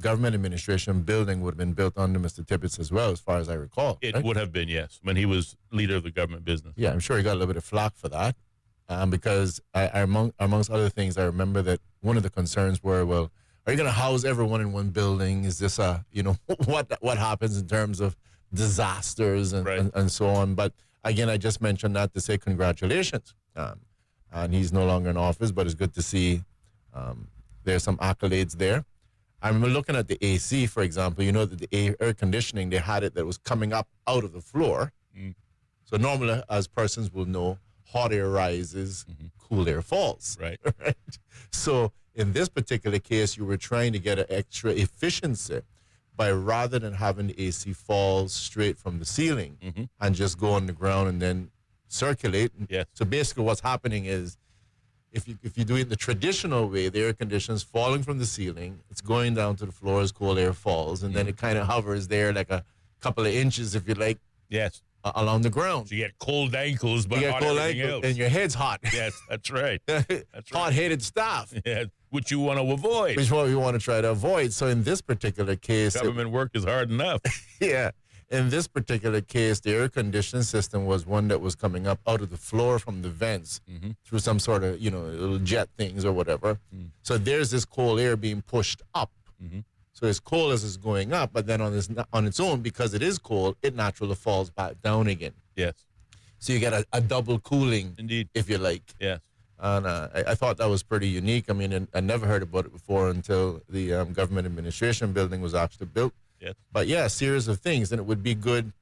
government administration building would have been built under Mr. Tippett as well, as far as I recall. It right? would have been, yes, when he was leader of the government business. Yeah, I'm sure he got a little bit of flack for that, because amongst other things, I remember that one of the concerns were, well, are you going to house everyone in one building? Is this what happens in terms of disasters and so on? But again, I just mentioned that to say congratulations. And he's no longer in office, but it's good to see there's some accolades there. I remember looking at the AC, for example. You know that the air conditioning, they had it that was coming up out of the floor. Mm. So normally, as persons will know, hot air rises, cool air falls. Right. Right. So in this particular case, you were trying to get an extra efficiency by, rather than having the AC fall straight from the ceiling and just go on the ground and then circulate. Yes. So basically what's happening is, if you do it the traditional way, the air conditioner's falling from the ceiling, it's going down to the floor as cold air falls, and then it kind of hovers there like a couple of inches, if you like, yes, along the ground. So you get cold ankles, but you hot get cold everything ankle, else. and your head's hot. Yes, that's right. That's right. Hot-headed staff. Yeah, which you want to avoid. Which one we want to try to avoid. So in this particular case... Government work is hard enough. Yeah. In this particular case, the air conditioning system was one that was coming up out of the floor from the vents through some sort of, little jet things or whatever. So there's this cold air being pushed up. So it's cold as it's going up, but then on its own, because it is cold, it naturally falls back down again. Yes. So you get a double cooling, indeed, if you like. Yes. And I thought that was pretty unique. I mean, I never heard about it before until the government administration building was actually built. Yes. But yeah, a series of things, and it would be good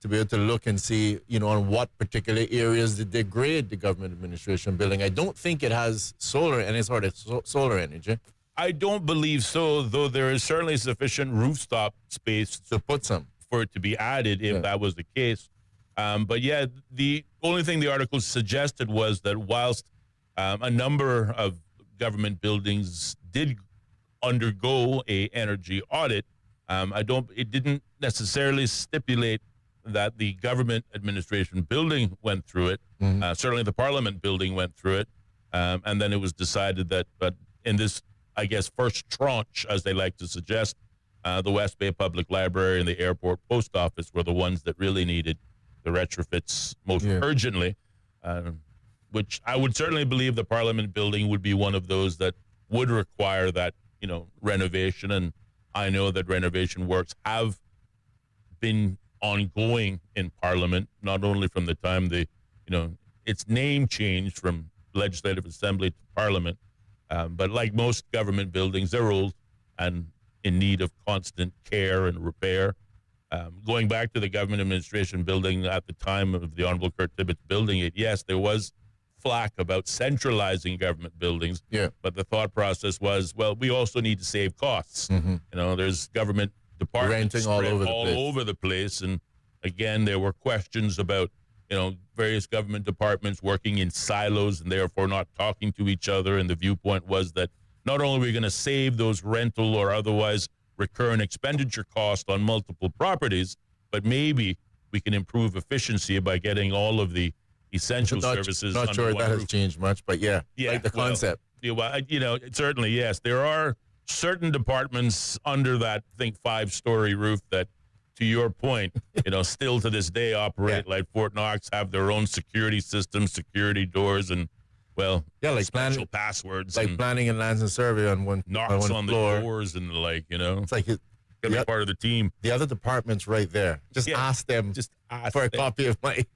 to be able to look and see, on what particular areas did they grade the government administration building. I don't think it has any sort of solar energy. I don't believe so, though there is certainly sufficient rooftop space to put some for it to be added if that was the case. But yeah, the only thing the article suggested was that whilst a number of government buildings did undergo a energy audit, it didn't necessarily stipulate that the government administration building went through it. Certainly the Parliament building went through it. And then it was decided that, but in this, I guess, first tranche, as they like to suggest, the West Bay Public Library and the Airport Post Office were the ones that really needed the retrofits most urgently, which I would certainly believe the Parliament building would be one of those that would require that, renovation. And I know that renovation works have been ongoing in Parliament, not only from the time its name changed from Legislative Assembly to Parliament, but like most government buildings, they're old and in need of constant care and repair. Going back to the government administration building at the time of the Honorable Kurt Tibbetts building it, yes, there was flack about centralizing government buildings. Yeah. But the thought process was, well, we also need to save costs. There's government departments renting all over the place. And again, there were questions about, various government departments working in silos and therefore not talking to each other. And the viewpoint was that not only are we going to save those rental or otherwise recurrent expenditure costs on multiple properties, but maybe we can improve efficiency by getting all of the essential services. Not sure that has changed much, but yeah, like the concept. Certainly, yes. There are certain departments under that, I think, 5-story roof that, to your point, still to this day operate like Fort Knox, have their own security systems, security doors, and like special passwords, like planning and lands and survey on one knocks on floor. The doors and It's like be part of the team. The other department's right there. Just ask them. For a copy of my.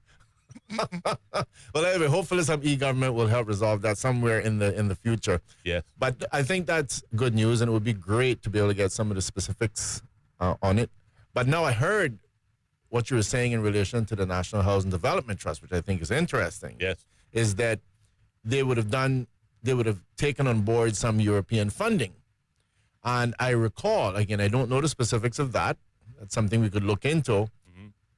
Well, anyway, hopefully some e-government will help resolve that somewhere in the future. Yes. But I think that's good news, and it would be great to be able to get some of the specifics on it. But now I heard what you were saying in relation to the National Housing Development Trust, which I think is interesting. Yes. Is that they would have taken on board some European funding. And I recall, again, I don't know the specifics of that. That's something we could look into.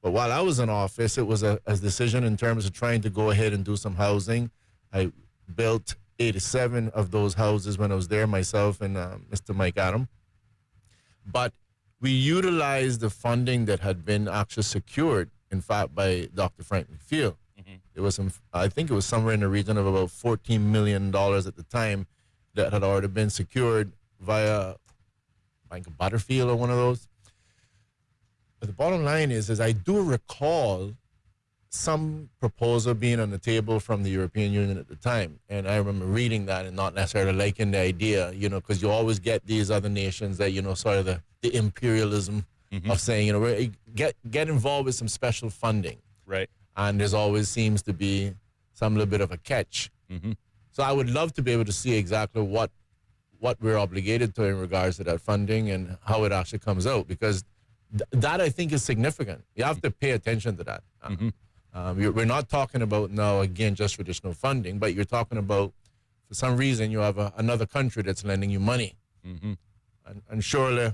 But while I was in office, it was a decision in terms of trying to go ahead and do some housing. I built 87 of those houses when I was there, myself and Mr. Mike Adam. But we utilized the funding that had been actually secured, in fact, by Dr. Frank McField. It was, I think it was somewhere in the region of about $14 million at the time that had already been secured via like a Butterfield or one of those. But the bottom line is I do recall some proposal being on the table from the European Union at the time. And I remember reading that and not necessarily liking the idea, because you always get these other nations that, sort of the imperialism of saying, get involved with some special funding. Right. And there's always seems to be some little bit of a catch. So I would love to be able to see exactly what we're obligated to in regards to that funding and how it actually comes out, because that I think is significant. You have to pay attention to that. We're not talking about now, again, just traditional funding, but you're talking about, for some reason, you have another country that's lending you money. And surely,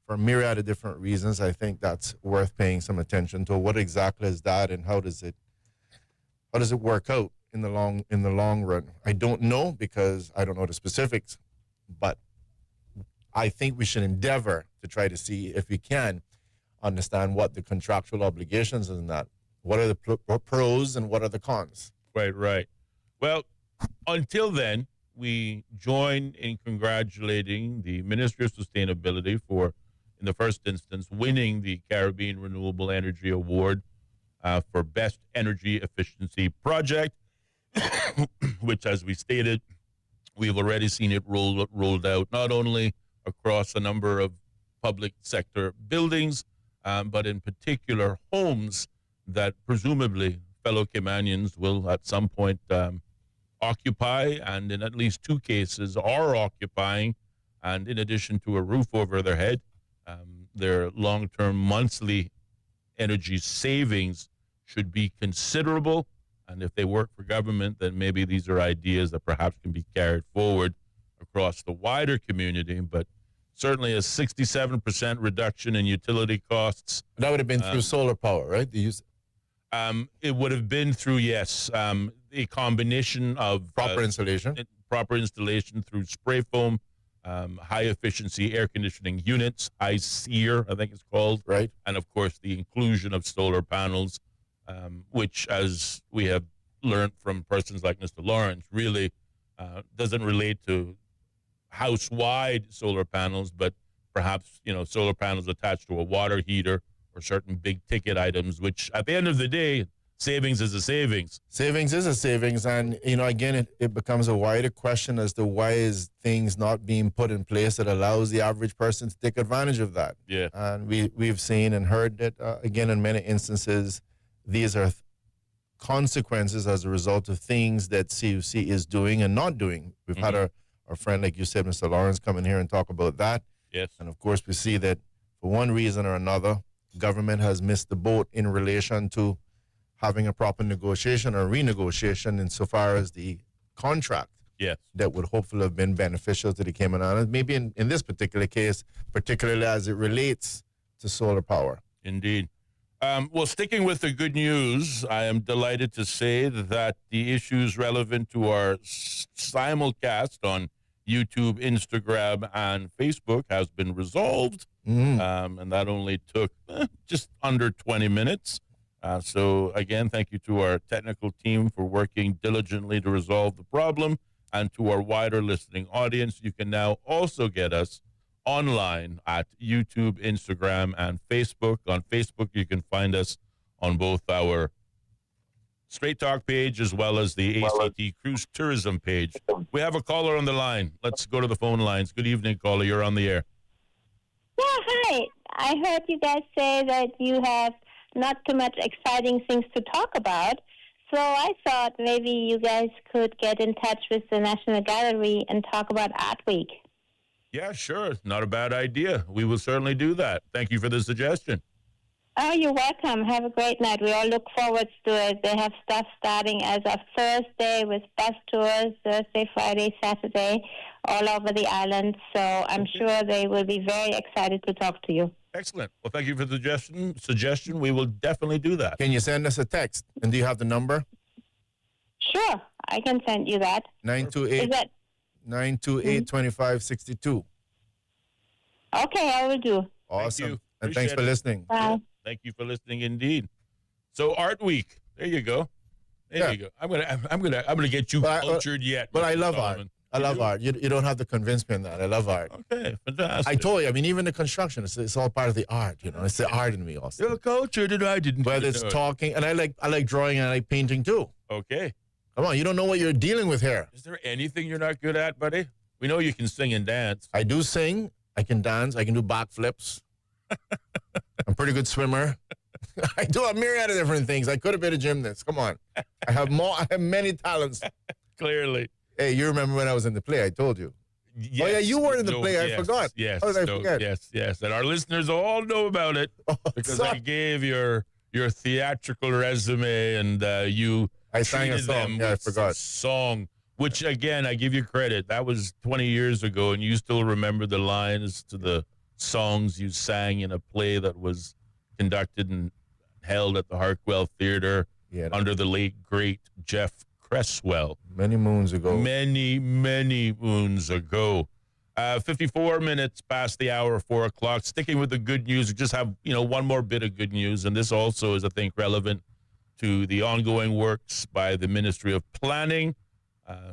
for a myriad of different reasons, I think that's worth paying some attention to. What exactly is that, and how does it work out in the long run? I don't know, because I don't know the specifics, but I think we should endeavor to try to see if we can understand what the contractual obligations is in that. What are the pros and what are the cons? Right. Well, until then, we join in congratulating the Ministry of Sustainability for, in the first instance, winning the Caribbean Renewable Energy Award for Best Energy Efficiency Project, which, as we stated, we've already seen it rolled out not only across a number of public sector buildings, but in particular homes that presumably fellow Caymanians will at some point occupy, and in at least two cases are occupying. And in addition to a roof over their head, their long-term monthly energy savings should be considerable. And if they work for government, then maybe these are ideas that perhaps can be carried forward across the wider community. But certainly a 67% reduction in utility costs. That would have been through solar power, right? It would have been through, yes, a combination of proper installation through spray foam, high efficiency air conditioning units, ICER, I think it's called, right, and of course the inclusion of solar panels, which, as we have learned from persons like Mr. Lawrence, really doesn't relate to house-wide solar panels, but perhaps solar panels attached to a water heater or certain big ticket items, which at the end of the day, savings is a savings. Savings is a savings. And, again, it becomes a wider question as to why is things not being put in place that allows the average person to take advantage of that. Yeah. And we've seen and heard that, again, in many instances, these are consequences as a result of things that CUC is doing and not doing. We've had our friend, like you said, Mr. Lawrence, come in here and talk about that. Yes. And, of course, we see that for one reason or another, government has missed the boat in relation to having a proper negotiation or renegotiation insofar as the contract that would hopefully have been beneficial to the Cayman Islands, maybe in this particular case, particularly as it relates to solar power. Indeed. Well, sticking with the good news, I am delighted to say that the issues relevant to our simulcast on YouTube, Instagram, and Facebook has been resolved. And that only took just under 20 minutes. So, again, thank you to our technical team for working diligently to resolve the problem, and to our wider listening audience. You can now also get us online at YouTube, Instagram, and Facebook. On Facebook, you can find us on both our Straight Talk page as well as the ACT Cruise Tourism page. We have a caller on the line. Let's go to the phone lines. Good evening, caller. You're on the air. Yeah, hi. I heard you guys say that you have not too much exciting things to talk about. So I thought maybe you guys could get in touch with the National Gallery and talk about Art Week. Yeah, sure. Not a bad idea. We will certainly do that. Thank you for the suggestion. Oh, you're welcome. Have a great night. We all look forward to it. They have stuff starting as of Thursday with bus tours, Thursday, Friday, Saturday, all over the island. So I'm sure they will be very excited to talk to you. Excellent. Well, thank you for the suggestion. We will definitely do that. Can you send us a text? And do you have the number? Sure. I can send you that. 928-2562. Okay, I will do. Awesome. And thanks for listening. Bye. Thank you for listening indeed. So Art Week. There you go. There you go. I'm gonna get you cultured yet. But I love art. I love do? art. You don't have to convince me on that. I love art. Okay, fantastic. I told you. I mean, even the construction, it's all part of the art. It's the art in me also. You're a culture that I didn't. Whether it's talking, and I like drawing and I like painting too. Okay. Come on, you don't know what you're dealing with here. Is there anything you're not good at, buddy? We know you can sing and dance. I do sing. I can dance. I can do backflips. I'm a pretty good swimmer. I do a myriad of different things. I could have been a gymnast. Come on. I have many talents. Clearly. Hey, you remember when I was in the play? I told you. Yes. Oh, yeah, you were in the play. I yes, forgot. Yes. How did I forget? Yes. And our listeners all know about it because I gave your theatrical resume and you I sang a treated song. them Yeah, I with forgot. a song, which, again, I give you credit. That was 20 years ago, and you still remember the lines to the songs you sang in a play that was conducted and held at the Hartwell Theater under the late, great Jeff Cresswell. Many moons ago. Many moons ago. 54 minutes past the hour of 4 o'clock. Sticking with the good news, we just have one more bit of good news, and this also is, I think, relevant to the ongoing works by the Ministry of Planning.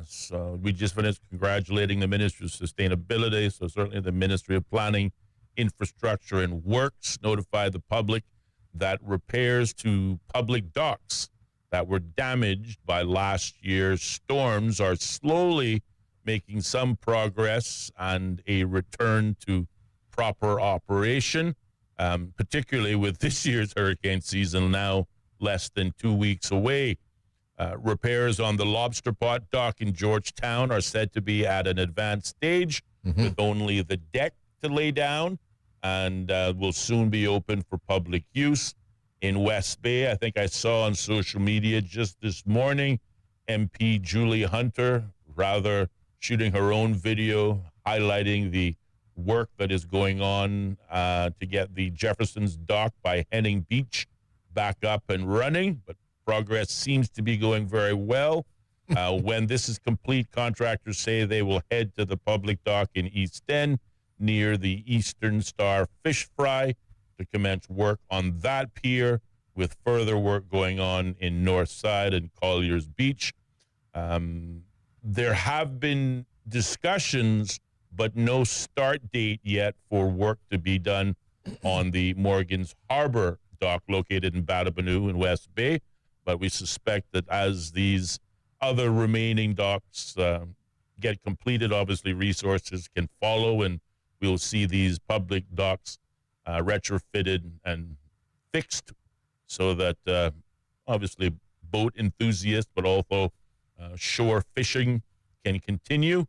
So we just finished congratulating the Ministry of Sustainability. So certainly the Ministry of Planning, Infrastructure and Works notified the public that repairs to public docks that were damaged by last year's storms are slowly making some progress and a return to proper operation, particularly with this year's hurricane season now less than 2 weeks away. Repairs on the Lobster Pot dock in Georgetown are said to be at an advanced stage with only the deck to lay down and will soon be open for public use. In West Bay, I think I saw on social media just this morning, MP Julie Hunter shooting her own video highlighting the work that is going on to get the Jefferson's dock by Henning Beach back up and running, but progress seems to be going very well. When this is complete, contractors say they will head to the public dock in East End near the Eastern Star Fish Fry to commence work on that pier, with further work going on in North Side and Collier's Beach. There have been discussions, but no start date yet for work to be done on the Morgan's Harbor dock located in Batabanoo in West Bay. But we suspect that as these other remaining docks get completed, obviously resources can follow, and we'll see these public docks retrofitted and fixed so that obviously boat enthusiasts, but also shore fishing can continue.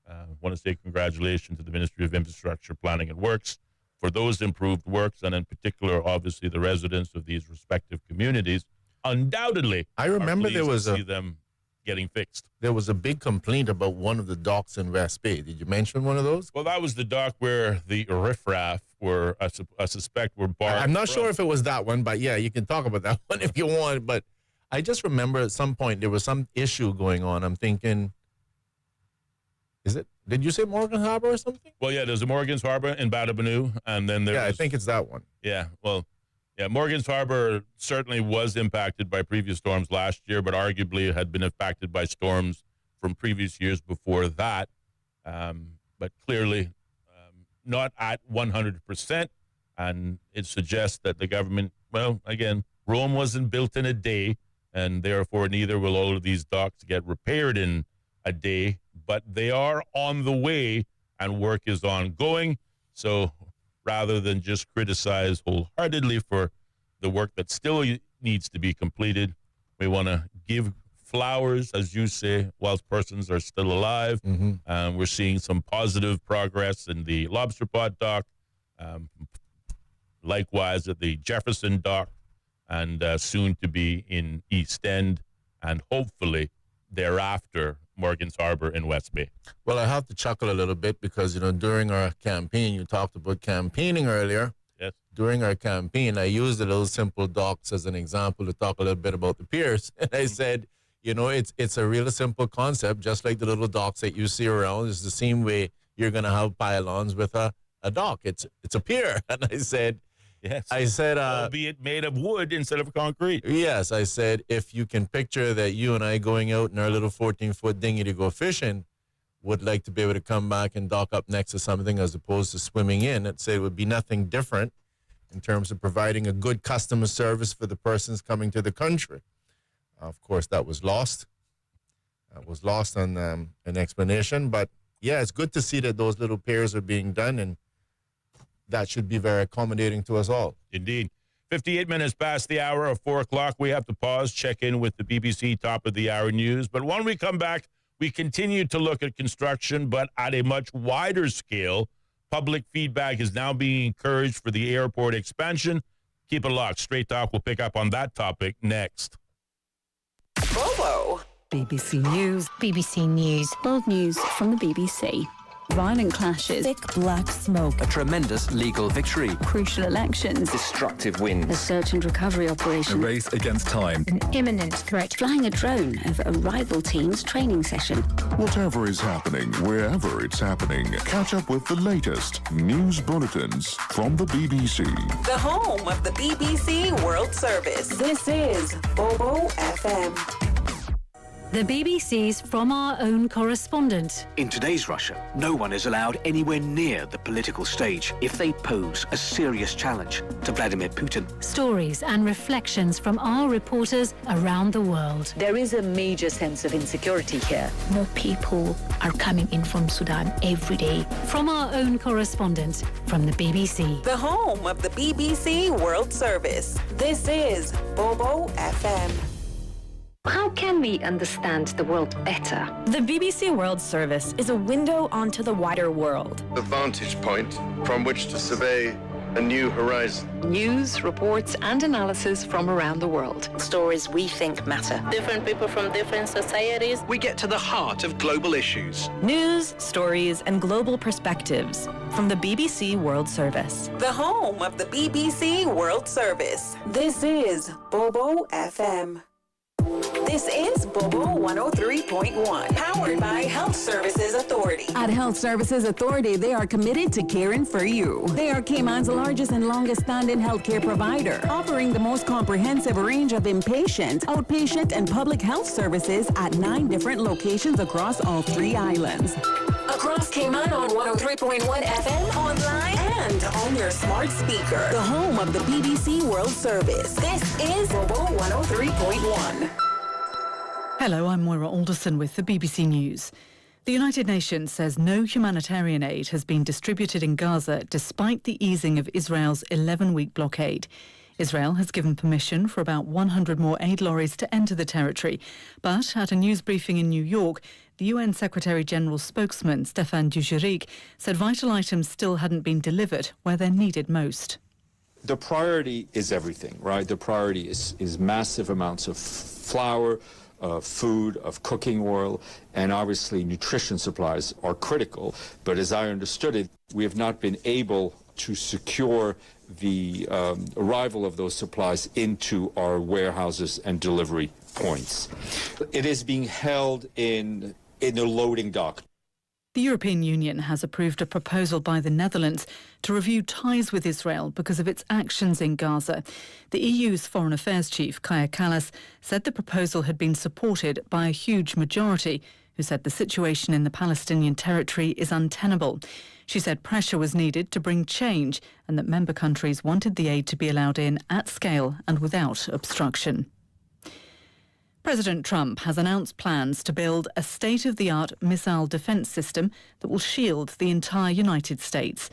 I want to say congratulations to the Ministry of Infrastructure, Planning and Works for those improved works, and in particular, obviously, the residents of these respective communities. Undoubtedly, I remember there was see them getting fixed. There was a big complaint about one of the docks in West Bay. Did you mention one of those? Well, that was the dock where the riffraff were, I suspect, were barred. I'm not sure if it was that one, but yeah, you can talk about that one if you want. But I just remember at some point there was some issue going on. I'm thinking, did you say Morgan Harbor or something? Well, yeah, there's a Morgan's Harbor in Batabanoo, and then there's... Yeah, I think it's that one. Yeah, well, yeah, Morgan's Harbor certainly was impacted by previous storms last year, but arguably had been impacted by storms from previous years before that. But clearly not at 100%, and it suggests that the government, well, again, Rome wasn't built in a day, and therefore neither will all of these docks get repaired in a day, but they are on the way and work is ongoing. So rather than just criticize wholeheartedly for the work that still needs to be completed, we want to give flowers, as you say, whilst persons are still alive. We're seeing some positive progress in the Lobster Pot dock, likewise at the Jefferson dock, and soon to be in East End, and hopefully thereafter Morgan's Harbor in West Bay. Well, I have to chuckle a little bit because, during our campaign, you talked about campaigning earlier. Yes. During our campaign, I used the little simple docks as an example to talk a little bit about the piers. And I said, it's a real simple concept, just like the little docks that you see around. It's the same way you're going to have pylons with a dock. It's a pier. And I said, yes. Albeit made of wood instead of concrete. Yes, I said, if you can picture that you and I going out in our little 14-foot dinghy to go fishing, would like to be able to come back and dock up next to something as opposed to swimming in. I'd say it would be nothing different in terms of providing a good customer service for the persons coming to the country. Of course, that was lost. That was lost on an explanation. But, yeah, it's good to see that those little pairs are being done, and that should be very accommodating to us all. Indeed. 58 minutes past the hour of 4 o'clock. We have to pause, check in with the BBC top of the hour news. But when we come back, we continue to look at construction, but at a much wider scale. Public feedback is now being encouraged for the airport expansion. Keep it locked. Straight Talk will pick up on that topic next. Bobo. BBC News. BBC News. World news from the BBC. Violent clashes. Thick black smoke. A tremendous legal victory. Crucial elections. Destructive winds. A search and recovery operation. A race against time. An imminent threat. Flying a drone over a rival team's training session. Whatever is happening, wherever it's happening, catch up with the latest news bulletins from the BBC. The home of the BBC World Service. This is Bobo FM. The BBC's From Our Own Correspondent. In today's Russia, no one is allowed anywhere near the political stage if they pose a serious challenge to Vladimir Putin. Stories and reflections from our reporters around the world. There is a major sense of insecurity here. More people are coming in from Sudan every day. From Our Own Correspondent from the BBC. The home of the BBC World Service. This is Bobo FM. How can we understand the world better? The BBC World Service is a window onto the wider world. The vantage point from which to survey a new horizon. News, reports and analysis from around the world. Stories we think matter. Different people from different societies. We get to the heart of global issues. News, stories and global perspectives from the BBC World Service. The home of the BBC World Service. This is Bobo FM. This is Bobo 103.1, powered by Health Services Authority. At Health Services Authority, they are committed to caring for you. They are Cayman's largest and longest-standing healthcare provider, offering the most comprehensive range of inpatient, outpatient, and public health services at 9 different locations across all 3 islands. Across Cayman on 103.1 FM, online, and on your smart speaker. The home of the BBC World Service. This is Bobo 103.1. Hello, I'm Moira Alderson with the BBC News. The United Nations says no humanitarian aid has been distributed in Gaza despite the easing of Israel's 11-week blockade. Israel has given permission for about 100 more aid lorries to enter the territory. But at a news briefing in New York, the UN Secretary-General's spokesman, Stéphane Dujarric, said vital items still hadn't been delivered where they're needed most. The priority is everything, right? The priority is massive amounts of flour, food, of cooking oil, and obviously nutrition supplies are critical. But as I understood it, we have not been able to secure the arrival of those supplies into our warehouses and delivery points. It is being held in a loading dock. The European Union has approved a proposal by the Netherlands to review ties with Israel because of its actions in Gaza. The EU's Foreign Affairs Chief, Kaja Kallas, said the proposal had been supported by a huge majority, who said the situation in the Palestinian territory is untenable. She said pressure was needed to bring change and that member countries wanted the aid to be allowed in at scale and without obstruction. President Trump has announced plans to build a state-of-the-art missile defence system that will shield the entire United States.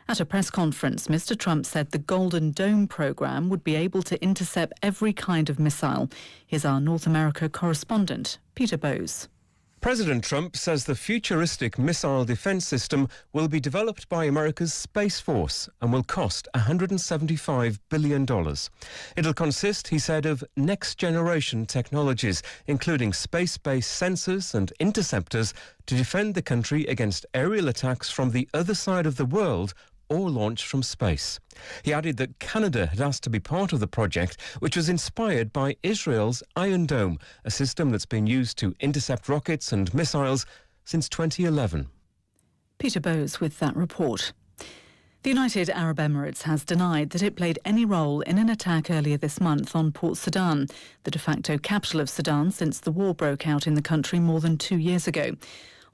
At a press conference, Mr. Trump said the Golden Dome program would be able to intercept every kind of missile. Here's our North America correspondent, Peter Bowes. President Trump says the futuristic missile defense system will be developed by America's Space Force and will cost $175 billion. It'll consist, he said, of next-generation technologies, including space-based sensors and interceptors to defend the country against aerial attacks from the other side of the world or launched from space. He added that Canada had asked to be part of the project, which was inspired by Israel's Iron Dome, a system that's been used to intercept rockets and missiles since 2011. Peter Bowes with that report. The United Arab Emirates has denied that it played any role in an attack earlier this month on Port Sudan, the de facto capital of Sudan since the war broke out in the country more than 2 years ago.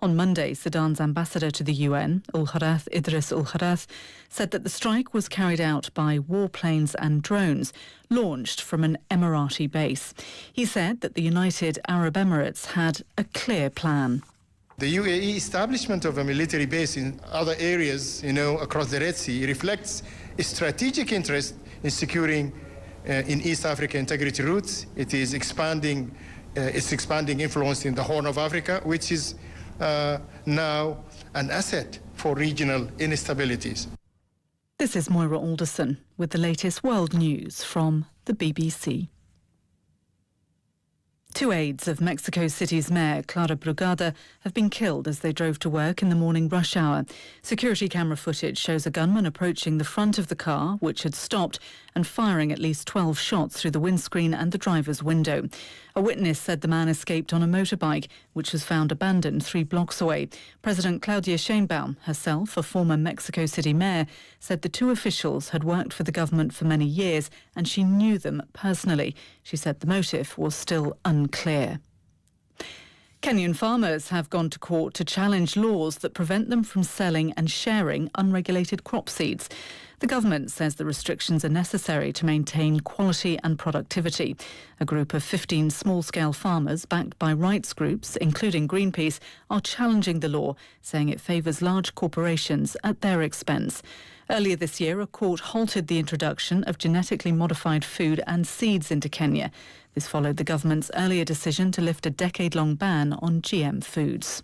On Monday, Sudan's ambassador to the UN, Idris Ul-Harath, said that the strike was carried out by warplanes and drones launched from an Emirati base. He said that the United Arab Emirates had a clear plan. The UAE establishment of a military base in other areas, across the Red Sea reflects a strategic interest in securing in East Africa integrity routes. It is expanding influence in the Horn of Africa, which is now an asset for regional instabilities. This is Moira Alderson with the latest world news from the BBC. 2 aides of Mexico City's mayor, Clara Brugada, have been killed as they drove to work in the morning rush hour. Security camera footage shows a gunman approaching the front of the car, which had stopped, and firing at least 12 shots through the windscreen and the driver's window. A witness said the man escaped on a motorbike, which was found abandoned 3 blocks away. President Claudia Sheinbaum, herself a former Mexico City mayor, said the 2 officials had worked for the government for many years and she knew them personally. She said the motive was still unclear. Kenyan farmers have gone to court to challenge laws that prevent them from selling and sharing unregulated crop seeds. The government says the restrictions are necessary to maintain quality and productivity. A group of 15 small-scale farmers, backed by rights groups, including Greenpeace, are challenging the law, saying it favours large corporations at their expense. Earlier this year, a court halted the introduction of genetically modified food and seeds into Kenya. This followed the government's earlier decision to lift a decade-long ban on GM foods.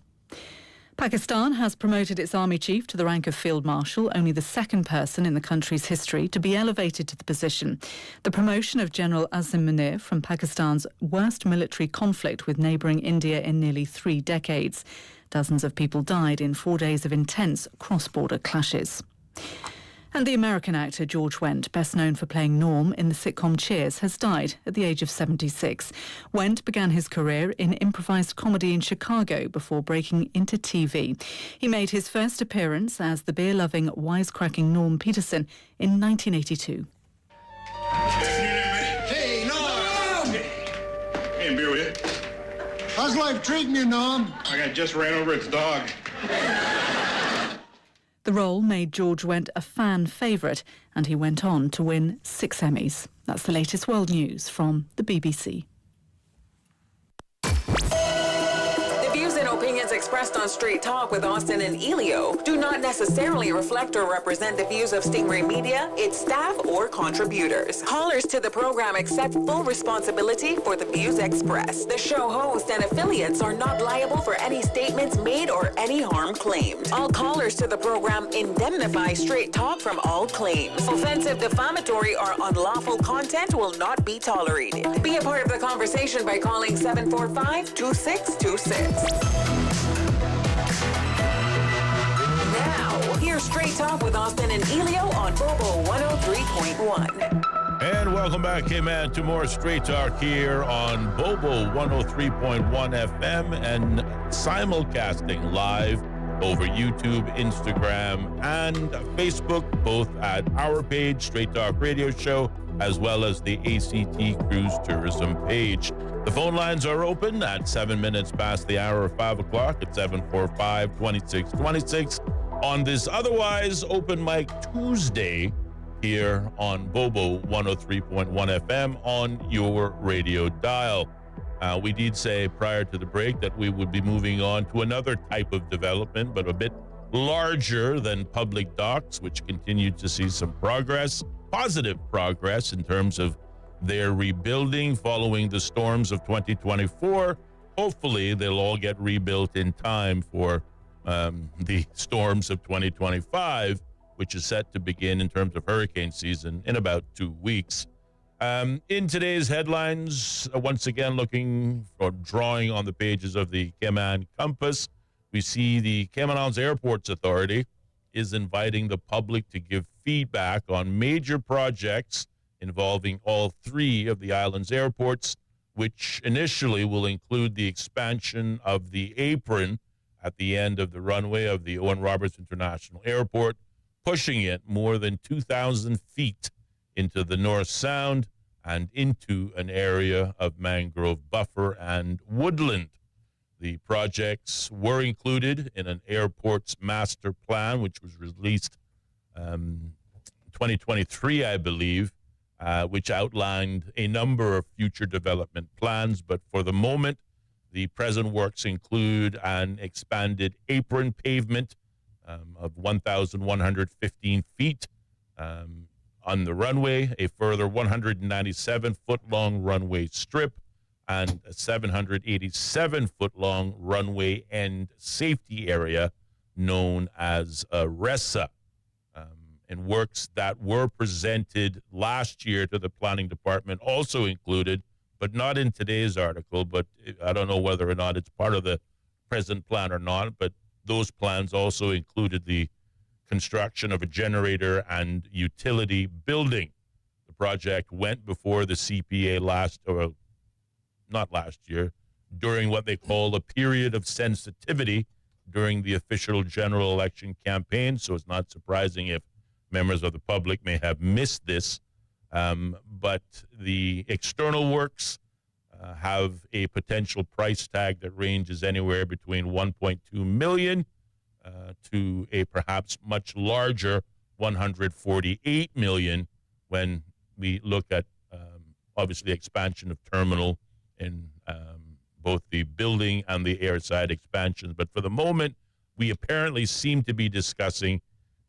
Pakistan has promoted its army chief to the rank of Field Marshal, only the second person in the country's history to be elevated to the position. The promotion of General Azim Munir from Pakistan's worst military conflict with neighbouring India in nearly 3 decades. Dozens of people died in 4 days of intense cross-border clashes. And the American actor George Wendt, best known for playing Norm in the sitcom Cheers, has died at the age of 76. Wendt began his career in improvised comedy in Chicago before breaking into TV. He made his first appearance as the beer-loving, wisecracking Norm Peterson in 1982. Hey, Norm! Hey, beer with you. How's life treating you, Norm? I just ran over its dog. The role made George Wendt a fan favourite, and he went on to win 6 Emmys. That's the latest world news from the BBC. The views and opinions expressed on Straight Talk with Austin and Ellio do not necessarily reflect or represent the views of Stingray Media, its staff, or contributors. Callers to the program accept full responsibility for the views expressed. The show host and affiliates are not liable for any statements made or any harm claimed. All callers to the program indemnify Straight Talk from all claims. Offensive, defamatory, or unlawful content will not be tolerated. Be a part of the conversation by calling 745-2626. Now, here's Straight Talk with Austin and Ellio on Bobo 103.1. And welcome back, K-Man, to more Straight Talk here on Bobo 103.1 FM and simulcasting live over YouTube, Instagram, and Facebook, both at our page, Straight Talk Radio Show, as well as the ACT Cruise Tourism page. The phone lines are open at 7 minutes past the hour of 5 o'clock at 745-2626 on this otherwise open mic Tuesday here on Bobo 103.1 FM on your radio dial. We did say prior to the break that we would be moving on to another type of development, but a bit larger than public docks, which continue to see some progress, positive progress in terms of their rebuilding following the storms of 2024. Hopefully, they'll all get rebuilt in time for the storms of 2025, which is set to begin in terms of hurricane season in about 2 weeks. In today's headlines, once again looking or drawing on the pages of the Cayman Compass, we see the Cayman Islands Airports Authority is inviting the public to give feedback on major projects involving all 3 of the island's airports, which initially will include the expansion of the apron at the end of the runway of the Owen Roberts International Airport, pushing it more than 2,000 feet into the North Sound and into an area of mangrove buffer and woodland. The projects were included in an airport's master plan, which was released 2023, I believe, which outlined a number of future development plans. But for the moment, the present works include an expanded apron pavement of 1,115 feet on the runway, a further 197-foot-long runway strip, and a 787-foot-long runway end safety area known as RESA. And works that were presented last year to the planning department also included, but not in today's article, but I don't know whether or not it's part of the present plan or not, but those plans also included the construction of a generator and utility building. The project went before the CPA not last year, during what they call a period of sensitivity during the official general election campaign. So it's not surprising if members of the public may have missed this. But the external works have a potential price tag that ranges anywhere between $1.2 million to a perhaps much larger $148 million when we look at obviously expansion of terminal in both the building and the airside expansions. But for the moment, we apparently seem to be discussing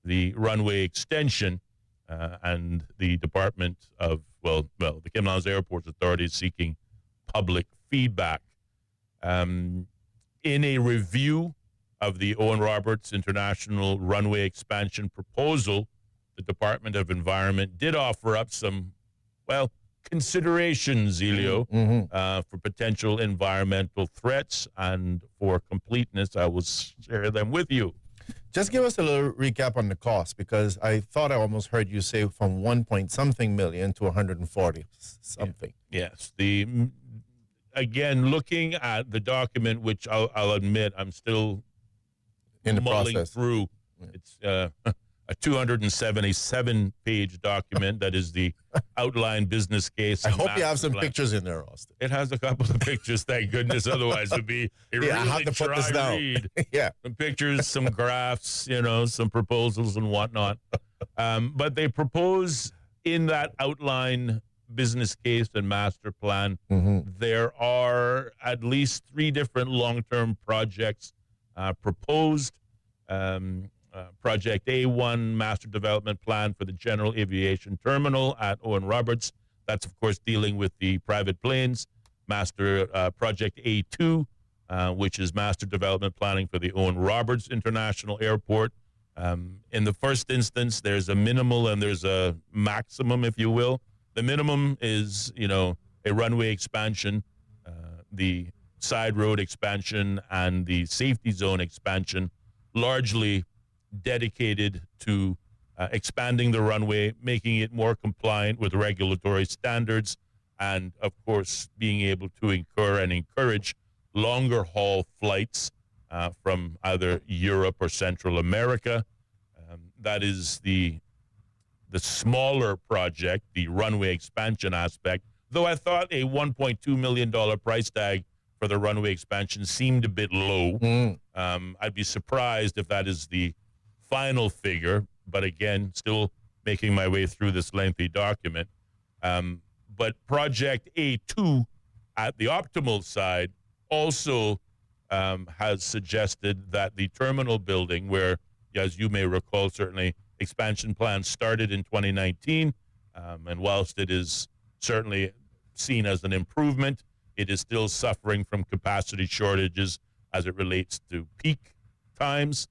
the runway extension and the Department of, the Kamloops Airports Authority is seeking public feedback. In a review of the Owen Roberts International Runway Expansion proposal, the Department of Environment did offer up some, considerations, Ellio, for potential environmental threats, and for completeness, I will share them with you. Just give us a little recap on the cost, because I thought I almost heard you say from 1-point-something million to 140 something. Yes. Again, looking at the document, which I'll admit I'm still in the mulling process through. It's a 277-page document that is the outline business case. I hope you have some pictures in there, Austin. It has a couple of pictures, thank goodness. Otherwise, it would be a really I have to put this down. read. Yeah. Some pictures, some graphs, some proposals and whatnot. But they propose in that outline business case and master plan, there are at least 3 different long-term projects proposed. Project A1, Master Development Plan for the General Aviation Terminal at Owen Roberts. That's, of course, dealing with the private planes. Project A2, which is Master Development Planning for the Owen Roberts International Airport. In the first instance, there's a minimal and there's a maximum, if you will. The minimum is, a runway expansion, the side road expansion, and the safety zone expansion, largely dedicated to expanding the runway, making it more compliant with regulatory standards, and, of course, being able to incur and encourage longer haul flights from either Europe or Central America. That is the smaller project, the runway expansion aspect, though I thought a $1.2 million price tag for the runway expansion seemed a bit low. I'd be surprised if that is the final figure, but again, still making my way through this lengthy document. But Project A2 at the optimal side also has suggested that the terminal building, where, as you may recall, certainly expansion plans started in 2019, and whilst it is certainly seen as an improvement, it is still suffering from capacity shortages as it relates to peak times.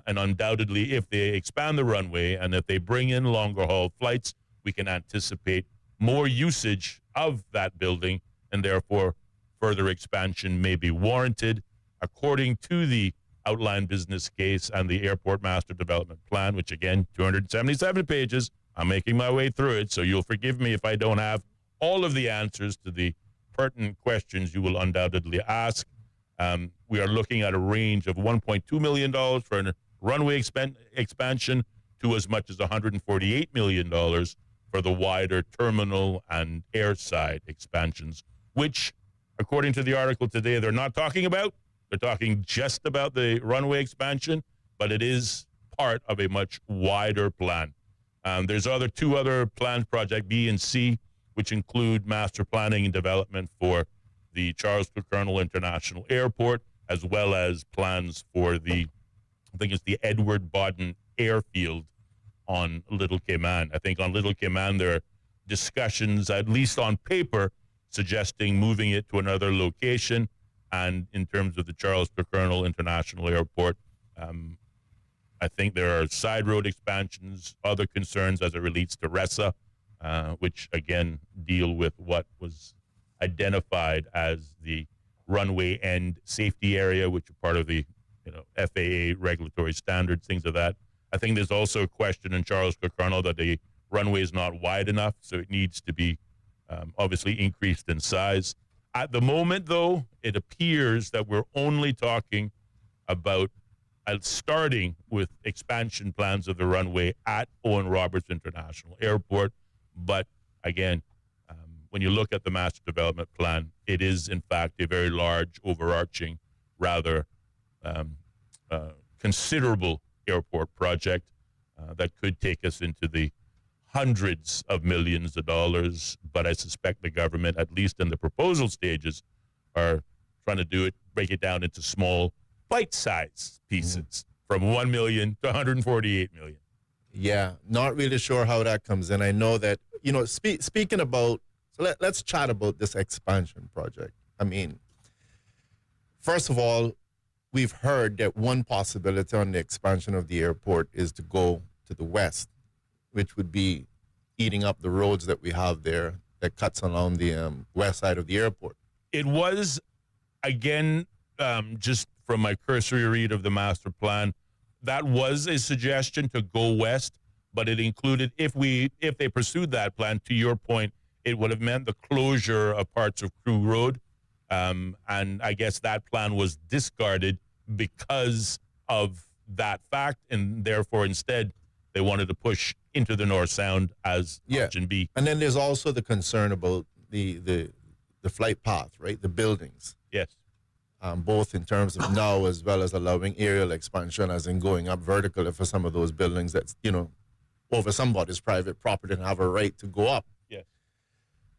And undoubtedly, if they expand the runway and if they bring in longer haul flights, we can anticipate more usage of that building, and therefore further expansion may be warranted. According to the outline business case and the airport master development plan, which again, 277 pages, I'm making my way through it, so you'll forgive me if I don't have all of the answers to the pertinent questions you will undoubtedly ask. We are looking at a range of $1.2 million for a runway expansion to as much as $148 million for the wider terminal and airside expansions, which, according to the article today, they're not talking about. They're talking just about the runway expansion, but it is part of a much wider plan. There's two other plans, Project B and C, which include master planning and development for the Charles Colonel International Airport, as well as plans for I think it's the Edward Bodden Airfield on Little Cayman. I think on Little Cayman there are discussions, at least on paper, suggesting moving it to another location. And in terms of the Charles Colonel International Airport, I think there are side road expansions, other concerns as it relates to RESA, which again deal with what was identified as the runway end safety area, which are part of the FAA regulatory standards, things of that. I think there's also a question in Charles Colonel that the runway is not wide enough, so it needs to be obviously increased in size. At the moment, though, it appears that we're only talking about starting with expansion plans of the runway at Owen Roberts International Airport. But again, when you look at the master development plan, it is in fact a very large, overarching, rather considerable airport project that could take us into the hundreds of millions of dollars. But I suspect the government, at least in the proposal stages, are trying to break it down into small, bite-sized pieces from 1 million to 148 million. Yeah, not really sure how that comes in. I know that, speaking about, so let's chat about this expansion project. I mean, first of all, we've heard that one possibility on the expansion of the airport is to go to the west, which would be eating up the roads that we have there that cuts along the west side of the airport. It was, again, just from my cursory read of the master plan, that was a suggestion to go west, but it included, if they pursued that plan, to your point, it would have meant the closure of parts of Crew Road. And I guess that plan was discarded because of that fact, and therefore instead they wanted to push into the North Sound as option B. And then there's also the concern about the flight path, right? The buildings. Yes. Both in terms of now as well as allowing aerial expansion, as in going up vertically for some of those buildings that's, over somebody's private property and have a right to go up. Yes.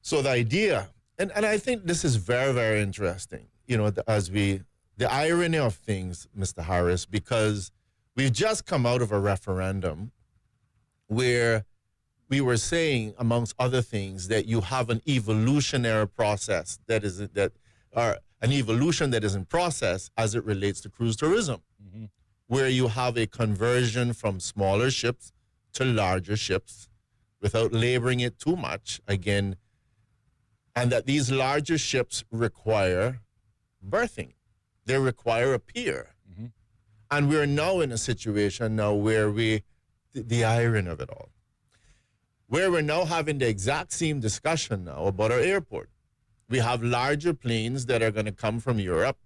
So the idea, and I think this is very, very interesting, the irony of things, Mr. Harris, because we've just come out of a referendum where we were saying, amongst other things, that you have an evolutionary process an evolution that is in process as it relates to cruise tourism, where you have a conversion from smaller ships to larger ships without laboring it too much, again, and that these larger ships require berthing. They require a pier. And we're now in a situation now where the irony of it all, where we're now having the exact same discussion now about our airport. We have larger planes that are going to come from Europe,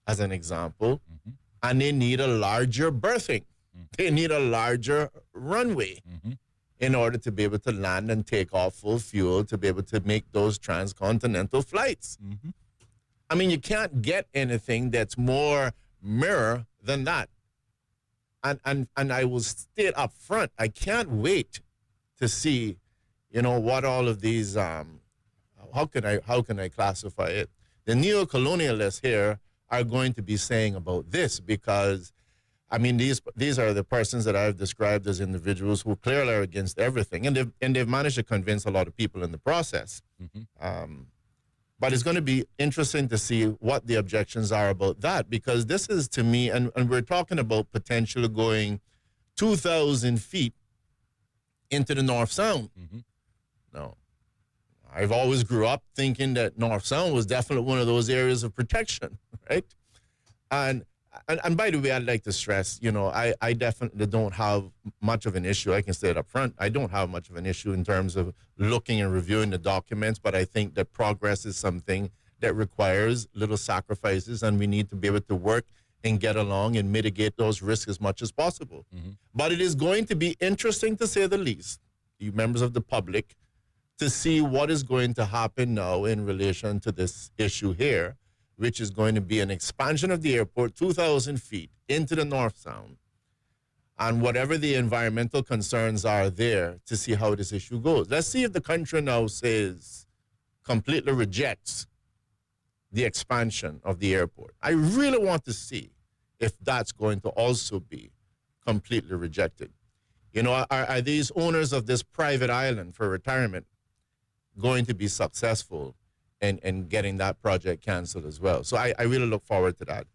as an example, and they need a larger berthing. They need a larger runway in order to be able to land and take off full fuel, to be able to make those transcontinental flights. I mean, you can't get anything that's more mirror than that. And I will state up front, I can't wait to see, what all of these, how can I classify it? The neo-colonialists here are going to be saying about this, because, I mean, these are the persons that I've described as individuals who clearly are against everything, and they've managed to convince a lot of people in the process. But it's going to be interesting to see what the objections are about that, because this is, to me, and we're talking about potentially going 2,000 feet into the North Sound. No. I've always grew up thinking that North Sound was definitely one of those areas of protection, right? And by the way, I'd like to stress, I definitely don't have much of an issue. I can say it up front. I don't have much of an issue in terms of looking and reviewing the documents, but I think that progress is something that requires little sacrifices, and we need to be able to work and get along and mitigate those risks as much as possible. But it is going to be interesting, to say the least, you members of the public, to see what is going to happen now in relation to this issue here, which is going to be an expansion of the airport 2,000 feet into the North Sound, and whatever the environmental concerns are there to see how this issue goes. Let's see if the country now says, completely rejects the expansion of the airport. I really want to see if that's going to also be completely rejected. You know, are these owners of this private island for retirement going to be successful in getting that project canceled as well? So I really look forward to that.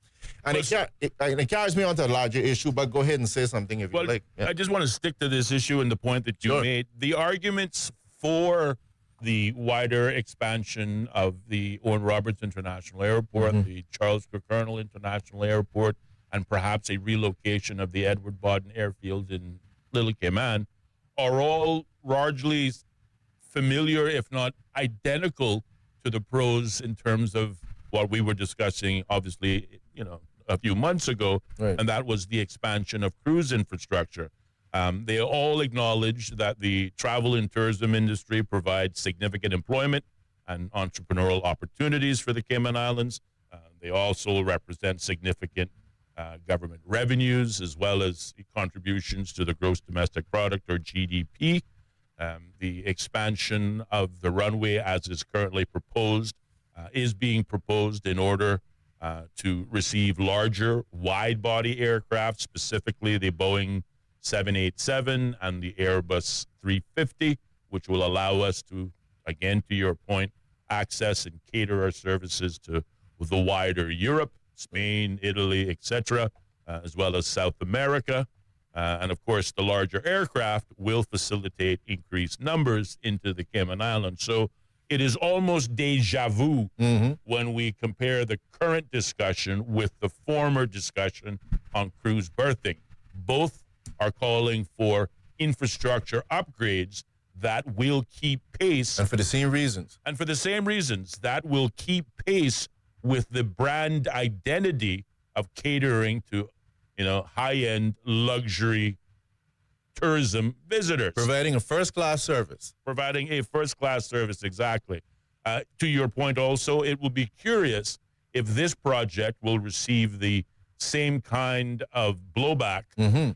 And it carries me on to a larger issue, but go ahead and say something if you like. Yeah. I just want to stick to this issue and the point that you made. The arguments for the wider expansion of the Owen Roberts International Airport, the Charles Colonel International Airport, and perhaps a relocation of the Edward Bodden Airfield in Little Cayman are all largely familiar, if not identical, to the pros in terms of what we were discussing, obviously, a few months ago, and that was the expansion of cruise infrastructure. They all acknowledge that the travel and tourism industry provides significant employment and entrepreneurial opportunities for the Cayman Islands. They also represent significant government revenues as well as contributions to the gross domestic product, or GDP. The expansion of the runway as is currently proposed is being proposed in order to receive larger wide-body aircraft, specifically the Boeing 787 and the Airbus 350, which will allow us to, again, to your point, access and cater our services to the wider Europe, Spain, Italy, etc., as well as South America. And, of course, the larger aircraft will facilitate increased numbers into the Cayman Islands. So it is almost deja vu when we compare the current discussion with the former discussion on cruise berthing. Both are calling for infrastructure upgrades that will keep pace. And for the same reasons. And for the same reasons, that will keep pace with the brand identity of catering to, high-end luxury tourism visitors. Providing a first-class service. Providing a first-class service, exactly. To your point also, it will be curious if this project will receive the same kind of blowback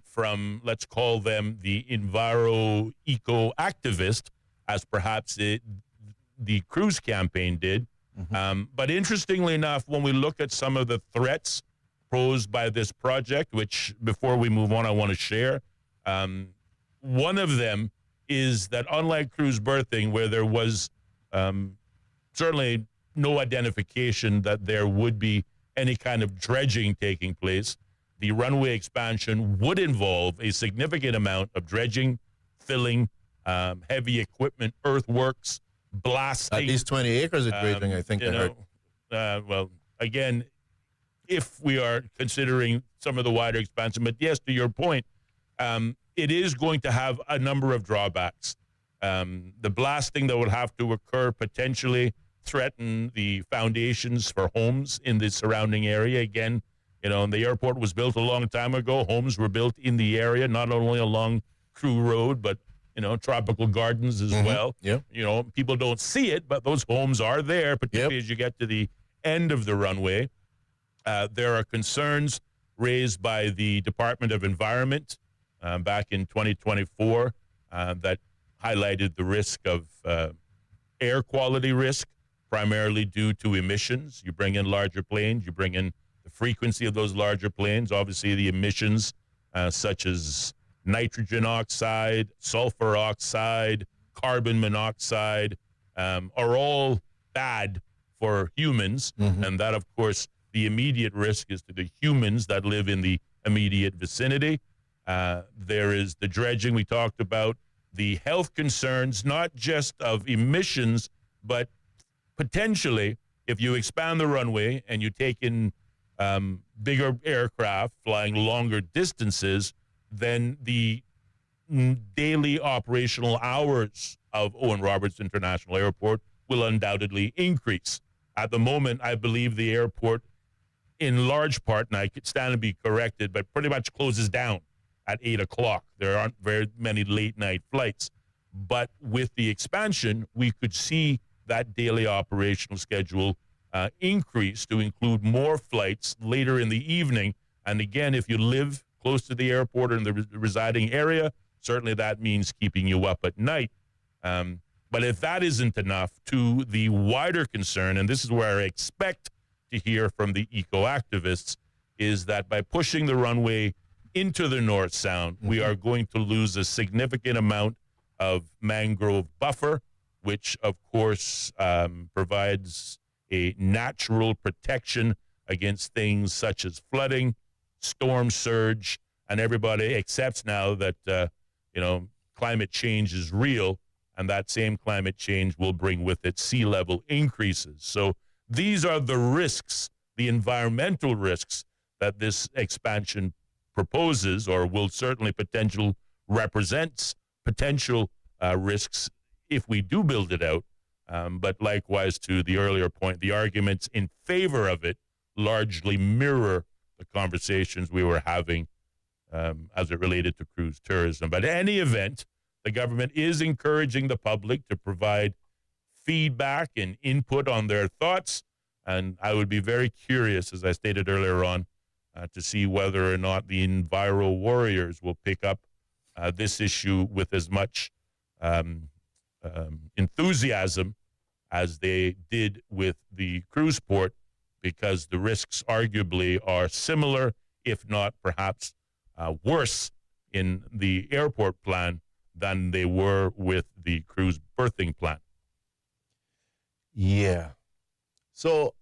from, let's call them, the enviro-eco activist, as perhaps the cruise campaign did. But interestingly enough, when we look at some of the threats posed by this project, which before we move on, I want to share, one of them is that unlike cruise berthing, where there was certainly no identification that there would be any kind of dredging taking place, the runway expansion would involve a significant amount of dredging, filling, heavy equipment, earthworks, blasting. At least 20 acres of dredging, I think I heard. Well, again, if we are considering some of the wider expansion, but yes, to your point, it is going to have a number of drawbacks. The blasting that would have to occur potentially threaten the foundations for homes in the surrounding area. Again, the airport was built a long time ago. Homes were built in the area, not only along Crew Road, but tropical gardens as well. People don't see it, but those homes are there, particularly as you get to the end of the runway. There are concerns raised by the Department of Environment back in 2024 that highlighted the risk of air quality risk, primarily due to emissions. You bring in larger planes, you bring in the frequency of those larger planes. Obviously, the emissions such as nitrogen oxide, sulfur oxide, carbon monoxide are all bad for humans. And that, of course, the immediate risk is to the humans that live in the immediate vicinity. There is the dredging we talked about, the health concerns, not just of emissions, but potentially, if you expand the runway and you take in bigger aircraft flying longer distances, then the daily operational hours of Owen Roberts International Airport will undoubtedly increase. At the moment, I believe the airport, in large part, and I could stand to be corrected, but pretty much closes down at 8 o'clock. There aren't very many late-night flights. But with the expansion, we could see that daily operational schedule increased to include more flights later in the evening. And again, if you live close to the airport or in the residing area, certainly that means keeping you up at night. But if that isn't enough, to the wider concern, and this is where I expect to hear from the eco-activists, is that by pushing the runway into the North Sound, we are going to lose a significant amount of mangrove buffer, which, of course, provides a natural protection against things such as flooding, storm surge, and everybody accepts now that, climate change is real, and that same climate change will bring with it sea level increases. So these are the risks, the environmental risks that this expansion proposes, or will certainly represents potential risks if we do build it out. But likewise, to the earlier point, the arguments in favor of it largely mirror the conversations we were having as it related to cruise tourism. But in any event, the government is encouraging the public to provide feedback and input on their thoughts. And I would be very curious, as I stated earlier on, to see whether or not the enviro warriors will pick up this issue with as much enthusiasm as they did with the cruise port, because the risks arguably are similar, if not perhaps worse in the airport plan than they were with the cruise berthing plan. Yeah. So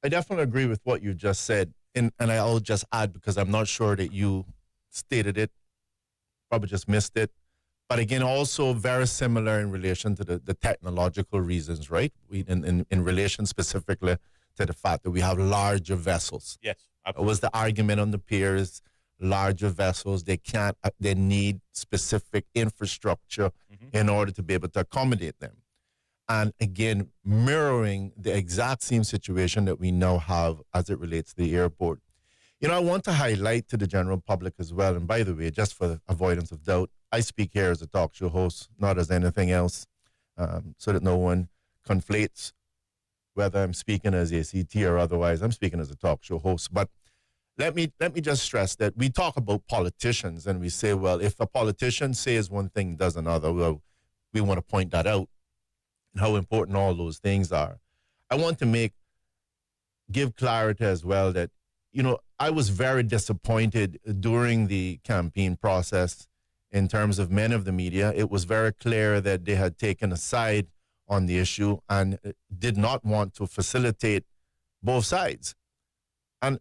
I definitely agree with what you just said. And I'll just add, because I'm not sure that you stated it, probably just missed it. But again, also very similar in relation to the technological reasons, right? In relation specifically to the fact that we have larger vessels. Yes, absolutely. It was the argument on the piers, larger vessels, they need specific infrastructure in order to be able to accommodate them. And again, mirroring the exact same situation that we now have as it relates to the airport. I want to highlight to the general public as well, and by the way, just for the avoidance of doubt, I speak here as a talk show host, not as anything else, so that no one conflates whether I'm speaking as a CT or otherwise. I'm speaking as a talk show host. But let me just stress that we talk about politicians and we say, well, if a politician says one thing, does another, well, we want to point that out and how important all those things are. I want to give clarity as well that, I was very disappointed during the campaign process in terms of many of the media. It was very clear that they had taken a side on the issue and did not want to facilitate both sides. And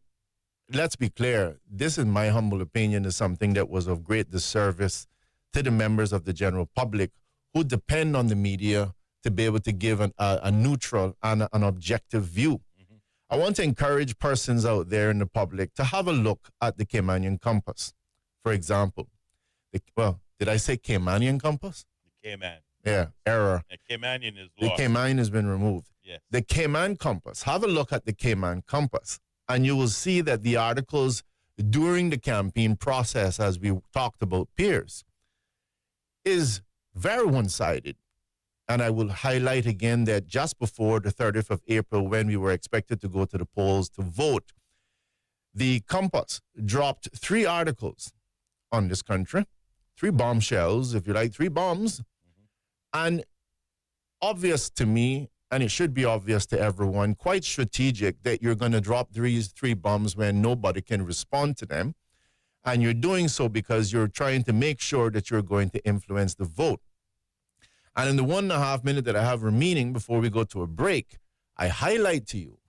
let's be clear, this, in my humble opinion, is something that was of great disservice to the members of the general public who depend on the media to be able to give a neutral and an objective view. I want to encourage persons out there in the public to have a look at the Caymanian compass. For example, did I say Caymanian compass? The Cayman. Yeah, error. The Caymanian is lost. The Cayman has been removed. Yes. The Cayman compass. Have a look at the Cayman compass, and you will see that the articles during the campaign process, as we talked about peers, is very one-sided. And I will highlight again that just before the 30th of April, when we were expected to go to the polls to vote, the Compass dropped 3 articles on this country, 3 bombshells, if you like, 3 bombs. And obvious to me, and it should be obvious to everyone, quite strategic that you're going to drop these 3 bombs when nobody can respond to them. And you're doing so because you're trying to make sure that you're going to influence the vote. And in the 1.5 minutes that I have remaining before we go to a break, I highlight to you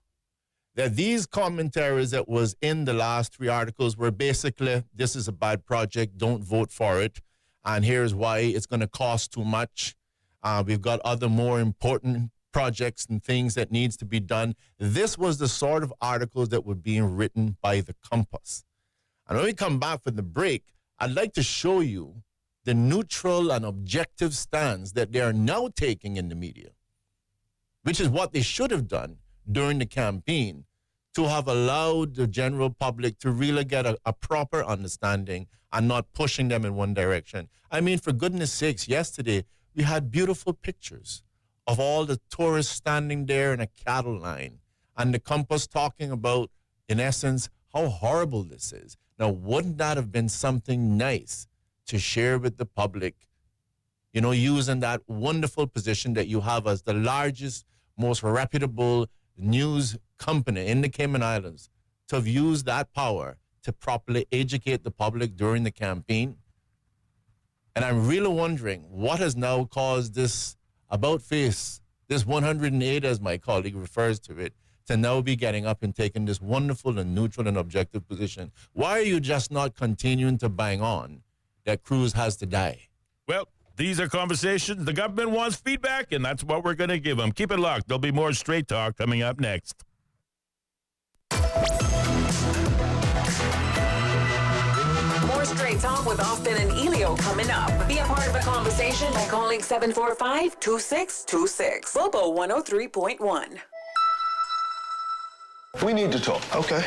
that these commentaries that was in the last 3 articles were basically, this is a bad project, don't vote for it, and here's why it's going to cost too much. We've got other more important projects and things that needs to be done. This was the sort of articles that were being written by the Compass. And when we come back from the break, I'd like to show you the neutral and objective stance that they are now taking in the media, which is what they should have done during the campaign to have allowed the general public to really get a proper understanding and not pushing them in one direction. I mean, for goodness sakes, yesterday we had beautiful pictures of all the tourists standing there in a cattle line and the compass talking about, in essence, how horrible this is. Now, wouldn't that have been something nice to share with the public, using that wonderful position that you have as the largest, most reputable news company in the Cayman Islands, to have used that power to properly educate the public during the campaign? And I'm really wondering what has now caused this about face, this 108, as my colleague refers to it, to now be getting up and taking this wonderful and neutral and objective position. Why are you just not continuing to bang on that Cruz has to die? Well, these are conversations. The government wants feedback, and that's what we're going to give them. Keep it locked. There'll be more Straight Talk coming up next. More Straight Talk with Austin and Ellio coming up. Be a part of the conversation by calling 745-2626. Bobo 103.1. We need to talk. Okay.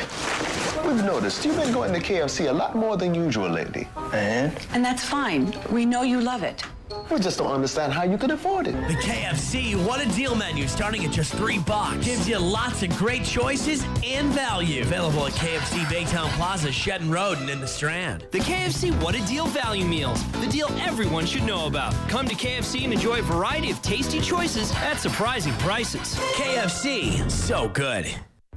We've noticed you've been going to KFC a lot more than usual lately. And that's fine. We know you love it. we just don't understand how you can afford it. The KFC What a Deal menu starting at just $3. Gives you lots of great choices and value. Available at KFC Baytown Plaza, Shetton Road, and in the Strand. The KFC What a Deal value meals. The deal everyone should know about. Come to KFC and enjoy a variety of tasty choices at surprising prices. KFC, so good.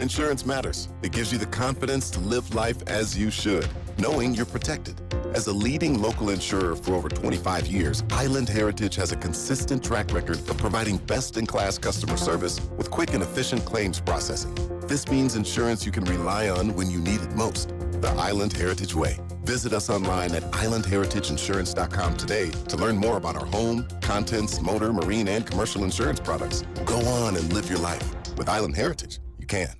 Insurance matters. It gives you the confidence to live life as you should, knowing you're protected. As a leading local insurer for over 25 years, Island Heritage has a consistent track record of providing best-in-class customer service with quick and efficient claims processing. This means insurance you can rely on when you need it most. The Island Heritage Way. Visit us online at islandheritageinsurance.com today to learn more about our home, contents, motor, marine, and commercial insurance products. Go on and live your life. With Island Heritage, you can.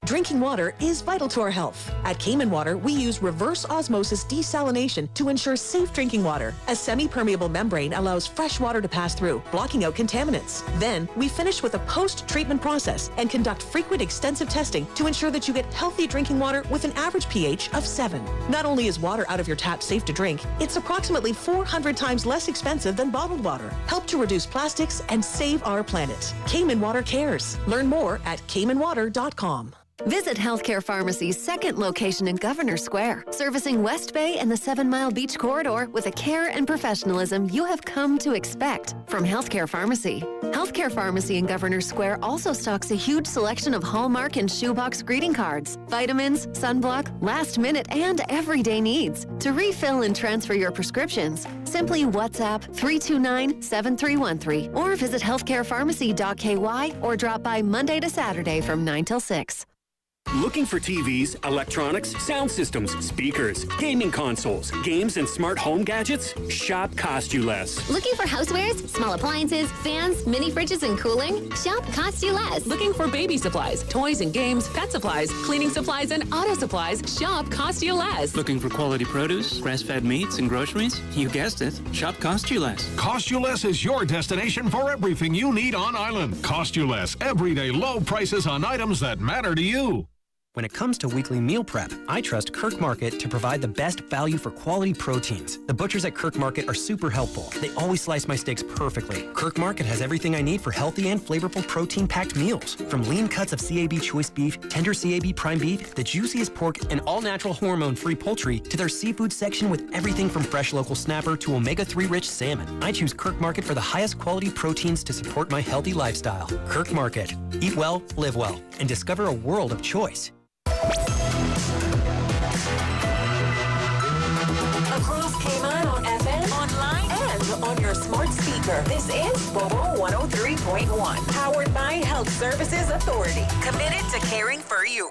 Drinking water is vital to our health. At Cayman Water, we use reverse osmosis desalination to ensure safe drinking water. A semi-permeable membrane allows fresh water to pass through, blocking out contaminants. Then, we finish with a post-treatment process and conduct frequent extensive testing to ensure that you get healthy drinking water with an average pH of 7. Not only is water out of your tap safe to drink, it's approximately 400 times less expensive than bottled water. Help to reduce plastics and save our planet. Cayman Water cares. Learn more at caymanwater.com. Visit Healthcare Pharmacy's second location in Governor Square, servicing West Bay and the 7 Mile Beach Corridor with a care and professionalism you have come to expect from Healthcare Pharmacy. Healthcare Pharmacy in Governor Square also stocks a huge selection of Hallmark and shoebox greeting cards, vitamins, sunblock, last minute, and everyday needs. To refill and transfer your prescriptions, simply WhatsApp 329-7313 or visit healthcarepharmacy.ky or drop by Monday to Saturday from 9 till 6. Looking for TVs, electronics, sound systems, speakers, gaming consoles, games, and smart home gadgets? Shop Cost You Less. Looking for housewares, small appliances, fans, mini fridges, and cooling? Shop Cost You Less. Looking for baby supplies, toys and games, pet supplies, cleaning supplies, and auto supplies? Shop Cost You Less. Looking for quality produce, grass-fed meats, and groceries? You guessed it. Shop Cost You Less. Cost You Less is your destination for everything you need on island. Cost You Less. Everyday low prices on items that matter to you. When it comes to weekly meal prep, I trust Kirk Market to provide the best value for quality proteins. The butchers at Kirk Market are super helpful. They always slice my steaks perfectly. Kirk Market has everything I need for healthy and flavorful protein-packed meals. From lean cuts of CAB choice beef, tender CAB prime beef, the juiciest pork, and all-natural hormone-free poultry, to their seafood section with everything from fresh local snapper to omega-3 rich salmon. I choose Kirk Market for the highest quality proteins to support my healthy lifestyle. Kirk Market. Eat well, live well, and discover a world of choice. Across Cayman on FM, online, and on your smart speaker. This is Bobo 103.1, powered by Health Services Authority, committed to caring for you.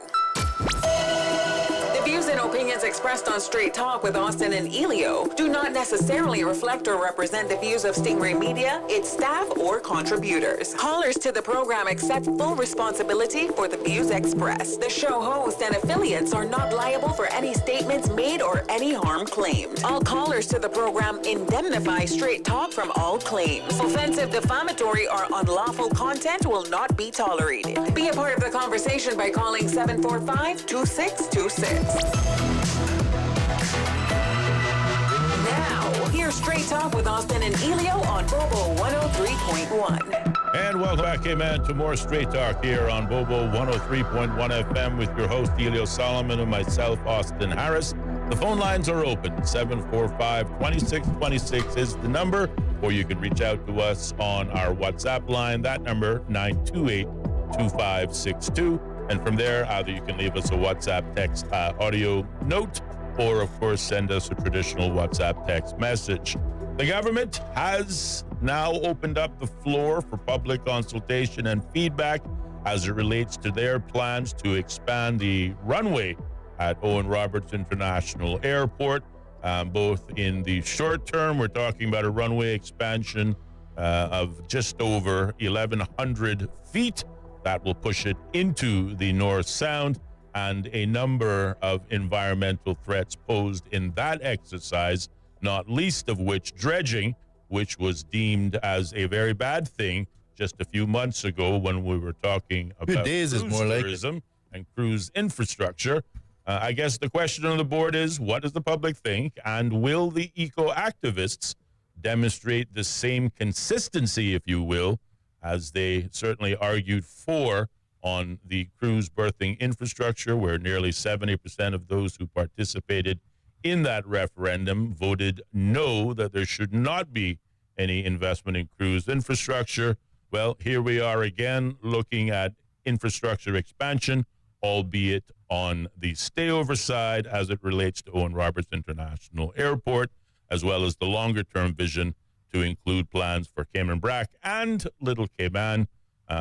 The views and opinions expressed on Straight Talk with Austin and Ellio do not necessarily reflect or represent the views of Stingray Media, its staff, or contributors. Callers to the program accept full responsibility for the views expressed. The show host and affiliates are not liable for any statements made or any harm claimed. All callers to the program indemnify Straight Talk from all claims. Offensive, defamatory, or unlawful content will not be tolerated. Be a part of the conversation by calling 745-2626. Now, here's Straight Talk with Austin and Ellio on Bobo 103.1. And welcome back, man, to more Straight Talk here on Bobo 103.1 FM with your host, Ellio Solomon, and myself, Austin Harris. The phone lines are open. 745-2626 is the number, or you can reach out to us on our WhatsApp line. That number, 928-2562. And from there, either you can leave us a WhatsApp text audio note, or, of course, send us a traditional WhatsApp text message. The government has now opened up the floor for public consultation and feedback as it relates to their plans to expand the runway at Owen Roberts International Airport. Both in the short term, we're talking about a runway expansion of just over 1,100 feet. That will push it into the North Sound, and a number of environmental threats posed in that exercise, not least of which dredging, which was deemed as a very bad thing just a few months ago when we were talking about cruise tourism and cruise infrastructure. I guess the question on the board is, what does the public think, and will the eco-activists demonstrate the same consistency, if you will, as they certainly argued for on the cruise berthing infrastructure, where nearly 70% of those who participated in that referendum voted no, that there should not be any investment in cruise infrastructure. Well, here we are again looking at infrastructure expansion, albeit on the stayover side as it relates to Owen Roberts International Airport, as well as the longer-term vision to include plans for Cayman Brac and Little Cayman,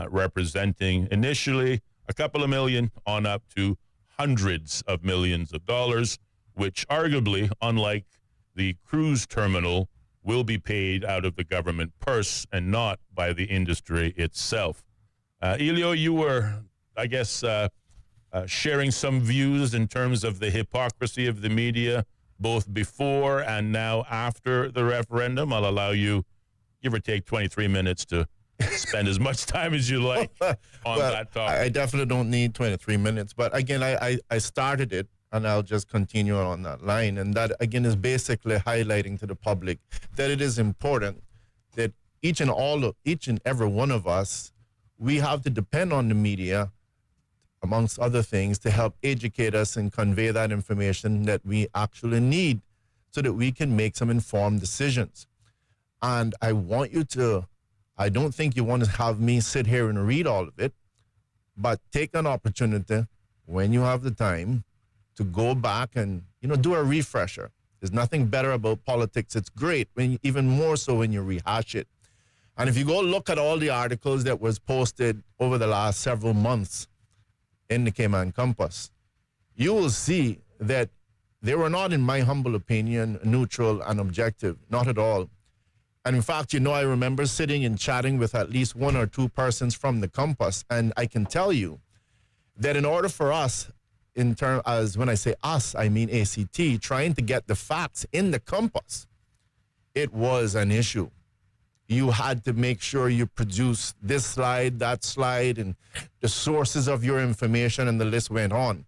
representing initially a couple of million on up to hundreds of millions of dollars, which arguably, unlike the cruise terminal, will be paid out of the government purse and not by the industry itself. Ellio, you were, I guess, sharing some views in terms of the hypocrisy of the media, both before and now after the referendum. I'll allow you, give or take 23 minutes to spend as much time as you like on that topic. I definitely don't need 23 minutes. But again, I started it, and I'll just continue on that line. And that, again, is basically highlighting to the public that it is important that each and every one of us, we have to depend on the media, amongst other things, to help educate us and convey that information that we actually need so that we can make some informed decisions. And I don't think you want to have me sit here and read all of it, but take an opportunity when you have the time to go back and, do a refresher. There's nothing better about politics. It's great, even more so when you rehash it. And if you go look at all the articles that was posted over the last several months in the Cayman Compass, you will see that they were not, in my humble opinion, neutral and objective, not at all. And in fact, I remember sitting and chatting with at least one or two persons from the Compass, and I can tell you that in order for us, when I say us, I mean ACT, trying to get the facts in the Compass, it was an issue. You had to make sure you produce this slide, that slide, and the sources of your information, and the list went on.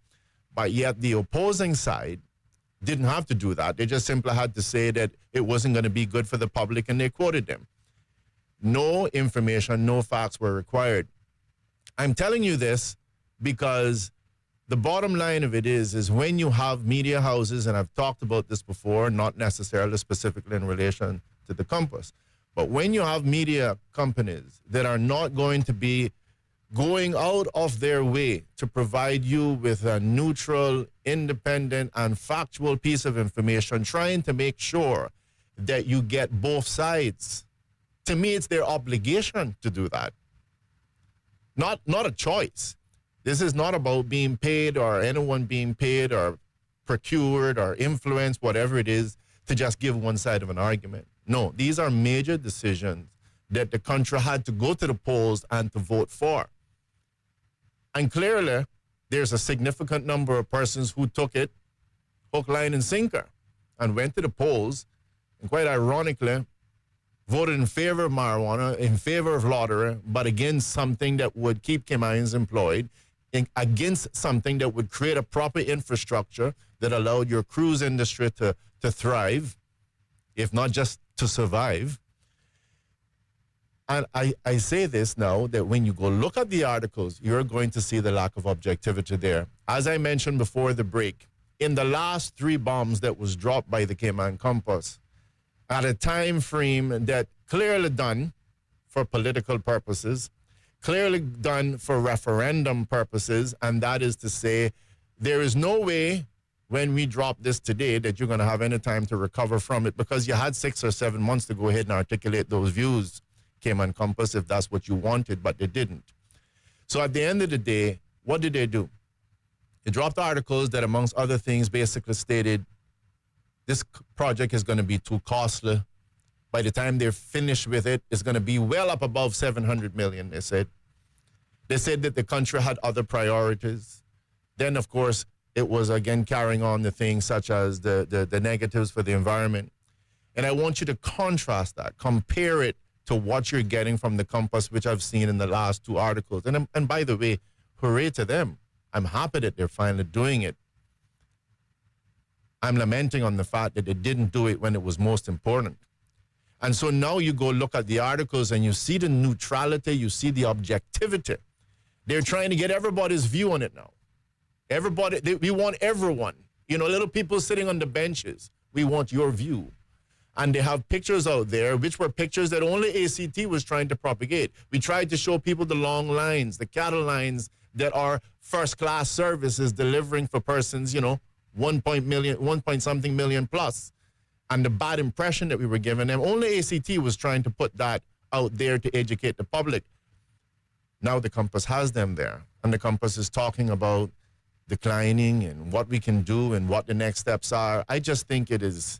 But yet the opposing side didn't have to do that. They just simply had to say that it wasn't going to be good for the public, and they quoted them. No information, no facts were required. I'm telling you this because the bottom line of it is when you have media houses, and I've talked about this before, not necessarily specifically in relation to the Compass, but when you have media companies that are not going to be going out of their way to provide you with a neutral, independent, and factual piece of information, trying to make sure that you get both sides, to me, it's their obligation to do that. Not a choice. This is not about being paid or anyone being paid or procured or influenced, whatever it is, to just give one side of an argument. No, these are major decisions that the country had to go to the polls and to vote for. And clearly, there's a significant number of persons who took it hook, line, and sinker and went to the polls and, quite ironically, voted in favor of marijuana, in favor of lottery, but against something that would keep Caymanians employed, against something that would create a proper infrastructure that allowed your cruise industry to thrive, if not just to survive. And I say this now, that when you go look at the articles, you're going to see the lack of objectivity there. As I mentioned before the break, in the last 3 bombs that was dropped by the Cayman Compass, at a time frame that clearly done for political purposes, clearly done for referendum purposes, and that is to say, there is no way when we drop this today that you're going to have any time to recover from it, because you had 6 or 7 months to go ahead and articulate those views, Cayman Compass, if that's what you wanted, but they didn't. So at the end of the day, what did they do? They dropped articles that, amongst other things, basically stated this project is going to be too costly. By the time they're finished with it, it's going to be well up above $700 million, they said. They said that the country had other priorities. Then, of course, it was, again, carrying on the things such as the negatives for the environment. And I want you to contrast that, compare it to what you're getting from the Compass, which I've seen in the last 2 articles. And by the way, hooray to them. I'm happy that they're finally doing it. I'm lamenting on the fact that they didn't do it when it was most important. And so now you go look at the articles and you see the neutrality, you see the objectivity. They're trying to get everybody's view on it now. We want everyone. You know, little people sitting on the benches. We want your view. And they have pictures out there, which were pictures that only ACT was trying to propagate. We tried to show people the long lines, the cattle lines that are first-class services delivering for persons, you know, 1 point something million plus. And the bad impression that we were giving them, only ACT was trying to put that out there to educate the public. Now the Compass has them there. And the Compass is talking about declining and what we can do and what the next steps are. I just think it is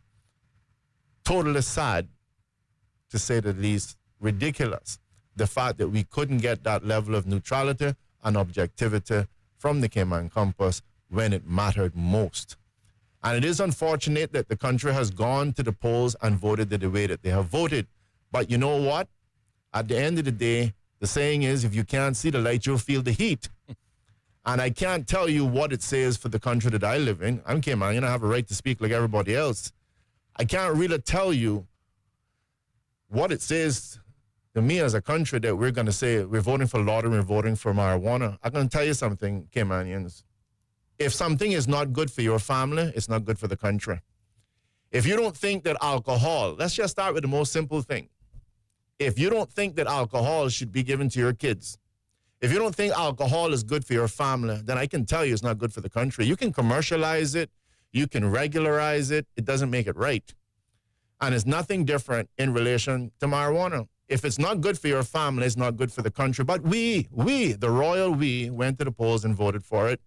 totally sad, to say the least, ridiculous, the fact that we couldn't get that level of neutrality and objectivity from the Cayman Compass when it mattered most. And it is unfortunate that the country has gone to the polls and voted the way that they have voted. But you know what? At the end of the day, the saying is, if you can't see the light, you'll feel the heat. And I can't tell you what it says for the country that I live in. I'm Cayman, I have a right to speak like everybody else. I can't really tell you what it says to me as a country that we're going to say we're voting for lottery, we're voting for marijuana. I'm going to tell you something, Caymanians. If something is not good for your family, it's not good for the country. If you don't think that alcohol, let's just start with the most simple thing. If you don't think that alcohol should be given to your kids, if you don't think alcohol is good for your family, then I can tell you it's not good for the country. You can commercialize it. You can regularize it. It doesn't make it right. And it's nothing different in relation to marijuana. If it's not good for your family, it's not good for the country. But we, the royal we, went to the polls and voted for it.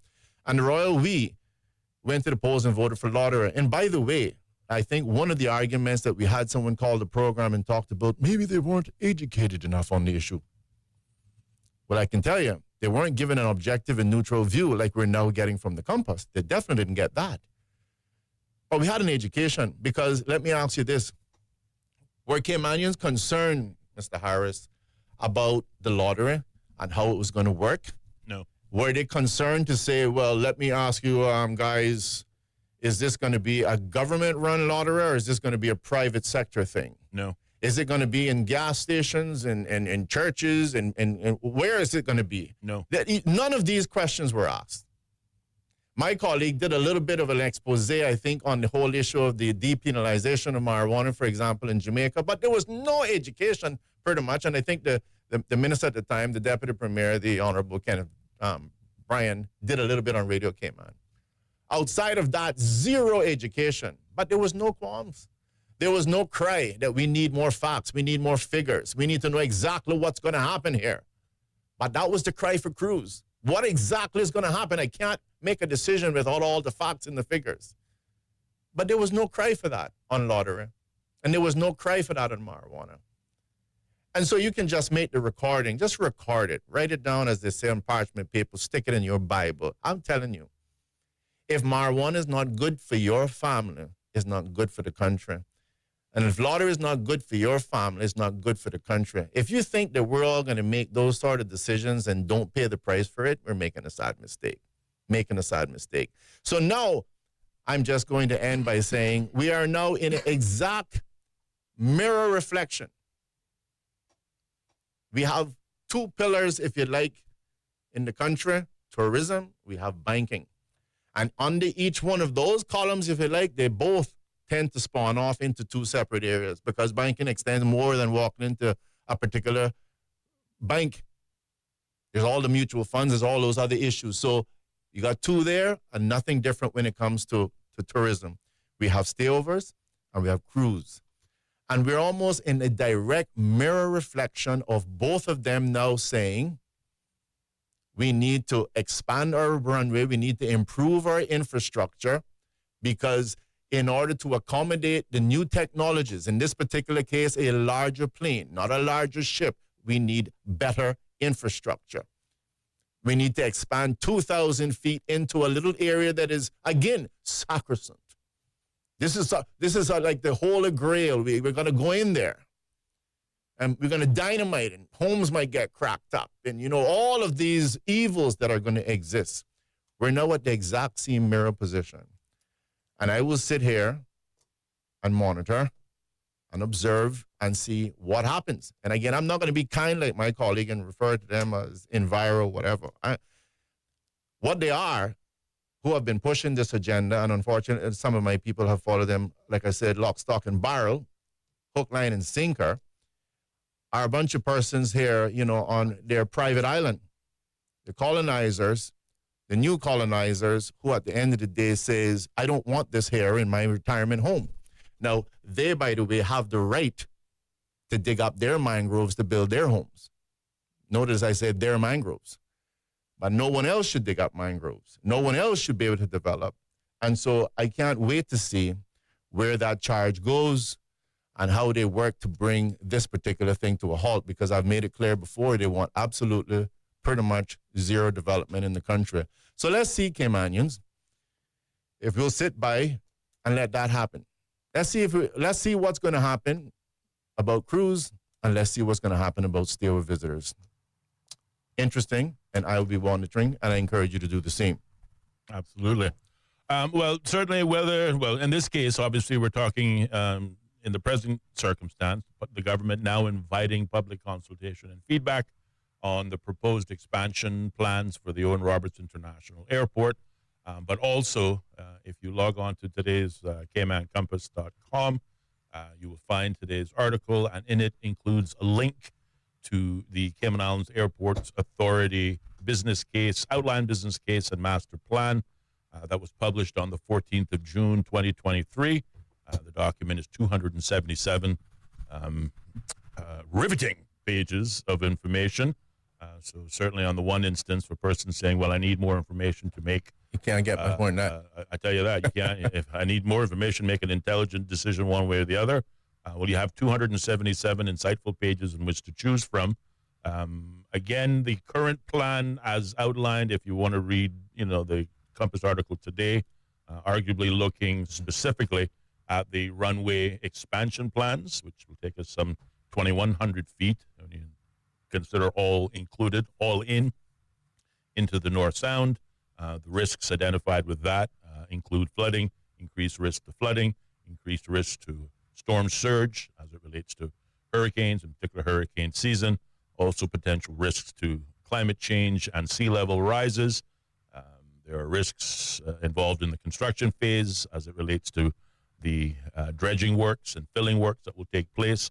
And the royal we went to the polls and voted for lottery. And by the way, I think one of the arguments that we had someone call the program and talked about, maybe they weren't educated enough on the issue. Well, I can tell you, they weren't given an objective and neutral view like we're now getting from the Compass. They definitely didn't get that. But we had an education, because let me ask you this. Were Caymanians concerned, Mr. Harris, about the lottery and how it was going to work? No. Were they concerned to say, well, let me ask you, guys, is this going to be a government-run lottery or is this going to be a private sector thing? No. Is it going to be in gas stations and churches and where is it going to be? No. None of these questions were asked. My colleague did a little bit of an expose, I think, on the whole issue of the depenalization of marijuana, for example, in Jamaica, but there was no education pretty much. And I think the minister at the time, the deputy premier, the Honorable Kenneth Bryan, did a little bit on Radio Cayman. Outside of that, zero education, but there was no qualms. There was no cry that we need more facts, we need more figures, we need to know exactly what's going to happen here. But that was the cry for Cruz. What exactly is going to happen? I can't make a decision without all the facts and the figures. But there was no cry for that on lottery. And there was no cry for that on marijuana. And so you can just make the recording, just record it, write it down as they say on parchment paper, stick it in your Bible. I'm telling you, if marijuana is not good for your family, it's not good for the country. And if lottery is not good for your family, it's not good for the country. If you think that we're all going to make those sort of decisions and don't pay the price for it, we're making a sad mistake. So now I'm just going to end by saying we are now in an exact mirror reflection We have two pillars, if you like, in the country: tourism, we have banking. And under each one of those columns, if you like, they both tend to spawn off into two separate areas, because banking extends more than walking into a particular bank. There's all the mutual funds, there's all those other issues. So you got two there, and nothing different when it comes to tourism. We have stayovers and we have cruise. And we're almost in a direct mirror reflection of both of them now saying, we need to expand our runway, we need to improve our infrastructure, because in order to accommodate the new technologies, in this particular case, a larger plane, not a larger ship, we need better infrastructure. We need to expand 2,000 feet into a little area that is, again, sacrosanct. This is like the Holy Grail. We're going to go in there, and we're going to dynamite, and homes might get cracked up, and, you know, all of these evils that are going to exist. We're now at the exact same mirror position. And I will sit here and monitor and observe and see what happens. And again, I'm not going to be kind like my colleague and refer to them as enviro, whatever. What they are, who have been pushing this agenda, and unfortunately, some of my people have followed them, like I said, lock, stock, and barrel, hook, line, and sinker, are a bunch of persons here, you know, on their private island. The colonizers, the new colonizers, who at the end of the day says, I don't want this here in my retirement home. Now, they, by the way, have the right to dig up their mangroves to build their homes. Notice I said their mangroves. But no one else should dig up mangroves. No one else should be able to develop. And so I can't wait to see where that charge goes and how they work to bring this particular thing to a halt, because I've made it clear before, they want absolutely pretty much zero development in the country. So let's see, Caymanians, if we'll sit by and let that happen. Let's see what's going to happen about cruise, and let's see what's going to happen about stayover visitors. Interesting, and I will be monitoring, and I encourage you to do the same. Absolutely. Well, certainly in this case, obviously we're talking in the present circumstance, but the government now inviting public consultation and feedback on the proposed expansion plans for the Owen Roberts International Airport. But also, if you log on to today's caymancompass.com, you will find today's article, and in it includes a link to the Cayman Islands Airports Authority business case, outline business case and master plan that was published on the 14th of June, 2023. The document is 277 riveting pages of information. So certainly on the one instance, for persons saying, well, I need more information to make... You can't get my point now. I tell you that. You can't. If I need more information, make an intelligent decision one way or the other. Well, you have 277 insightful pages in which to choose from. Again, the current plan as outlined, if you want to read, you know, the Compass article today, arguably looking specifically at the runway expansion plans, which will take us some 2,100 feet. When you consider all included, all in, into the North Sound. The risks identified with that include flooding, increased risk to flooding, increased risk to storm surge as it relates to hurricanes, in particular hurricane season, also potential risks to climate change and sea level rises. There are risks involved in the construction phase as it relates to the dredging works and filling works that will take place.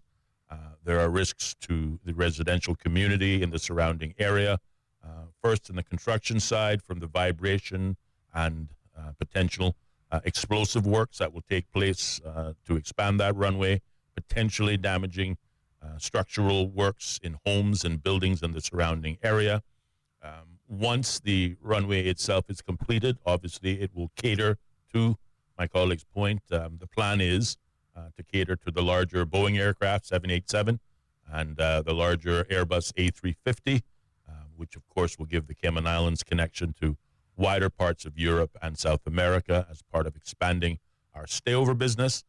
There are risks to the residential community in the surrounding area. First, in the construction side, from the vibration and potential explosive works that will take place to expand that runway, potentially damaging structural works in homes and buildings in the surrounding area. Once the runway itself is completed, obviously it will cater to, my colleague's point, the plan is to cater to the larger Boeing aircraft, 787, and the larger Airbus A350, which of course will give the Cayman Islands connection to wider parts of Europe and South America as part of expanding our stayover business.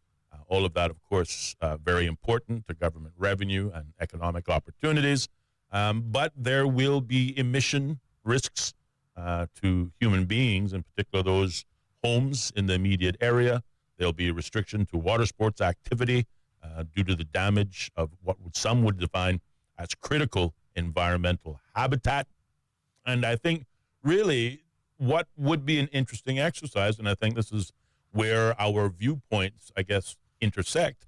All of that, of course, very important to government revenue and economic opportunities. But there will be emission risks to human beings, in particular those homes in the immediate area. There'll be a restriction to water sports activity due to the damage of what some would define as critical environmental habitat. And I think really what would be an interesting exercise, and I think this is where our viewpoints, I guess, intersect,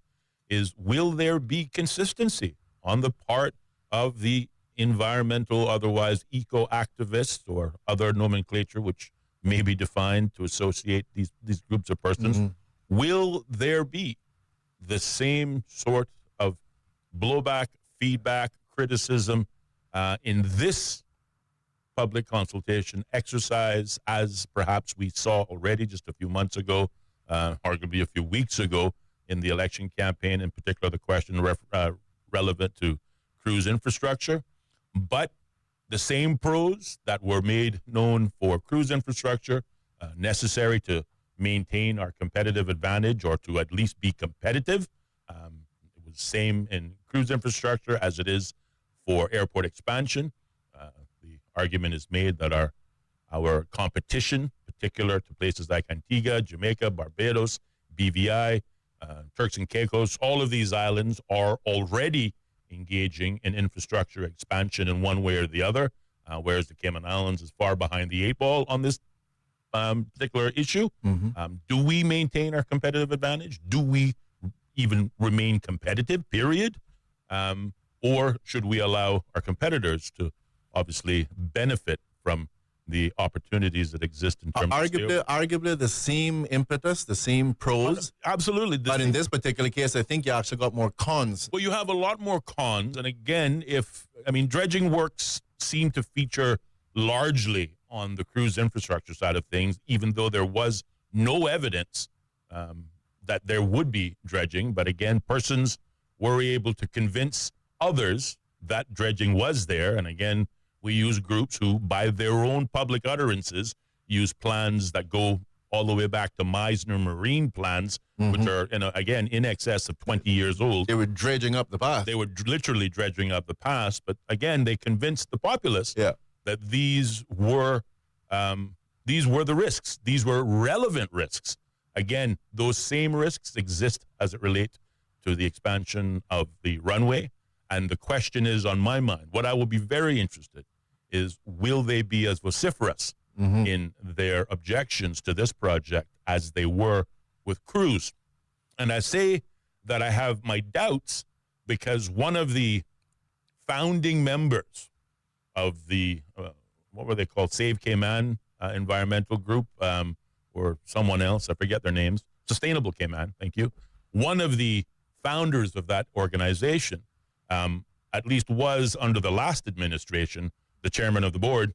is will there be consistency on the part of the environmental, otherwise eco-activists or other nomenclature which may be defined to associate these groups of persons? Mm-hmm. Will there be the same sort of blowback, feedback, criticism in this public consultation exercise as perhaps we saw already just a few months ago, arguably a few weeks ago in the election campaign, in particular the question relevant to cruise infrastructure? But the same pros that were made known for cruise infrastructure, necessary to maintain our competitive advantage or to at least be competitive. It was the same in cruise infrastructure as it is for airport expansion. The argument is made that our competition, particular to places like Antigua, Jamaica, Barbados, BVI, Turks and Caicos, all of these islands are already engaging in infrastructure expansion in one way or the other, whereas the Cayman Islands is far behind the eight ball on this particular issue. Mm-hmm. Do we maintain our competitive advantage? Do we even remain competitive, period? Or should we allow our competitors to obviously benefit from the opportunities that exist in terms of arguably the same impetus, the same pros. Absolutely. But in this particular case, I think you actually got more cons. Well, you have a lot more cons. And again, dredging works seem to feature largely on the cruise infrastructure side of things, even though there was no evidence that there would be dredging. But again, persons were able to convince others that dredging was there. And again, we use groups who, by their own public utterances, use plans that go all the way back to Meisner Marine plans, which are, again, in excess of 20 years old. They were dredging up the past. They were literally dredging up the past. But again, they convinced the populace that these were the risks. These were relevant risks. Again, those same risks exist as it relates to the expansion of the runway. And the question is on my mind, what I will be very interested is, will they be as vociferous in their objections to this project as they were with cruise? And I say that I have my doubts because one of the founding members of the, what were they called, Save Cayman environmental group, or someone else, I forget their names, Sustainable Cayman, thank you. One of the founders of that organization, at least was under the last administration, the chairman of the board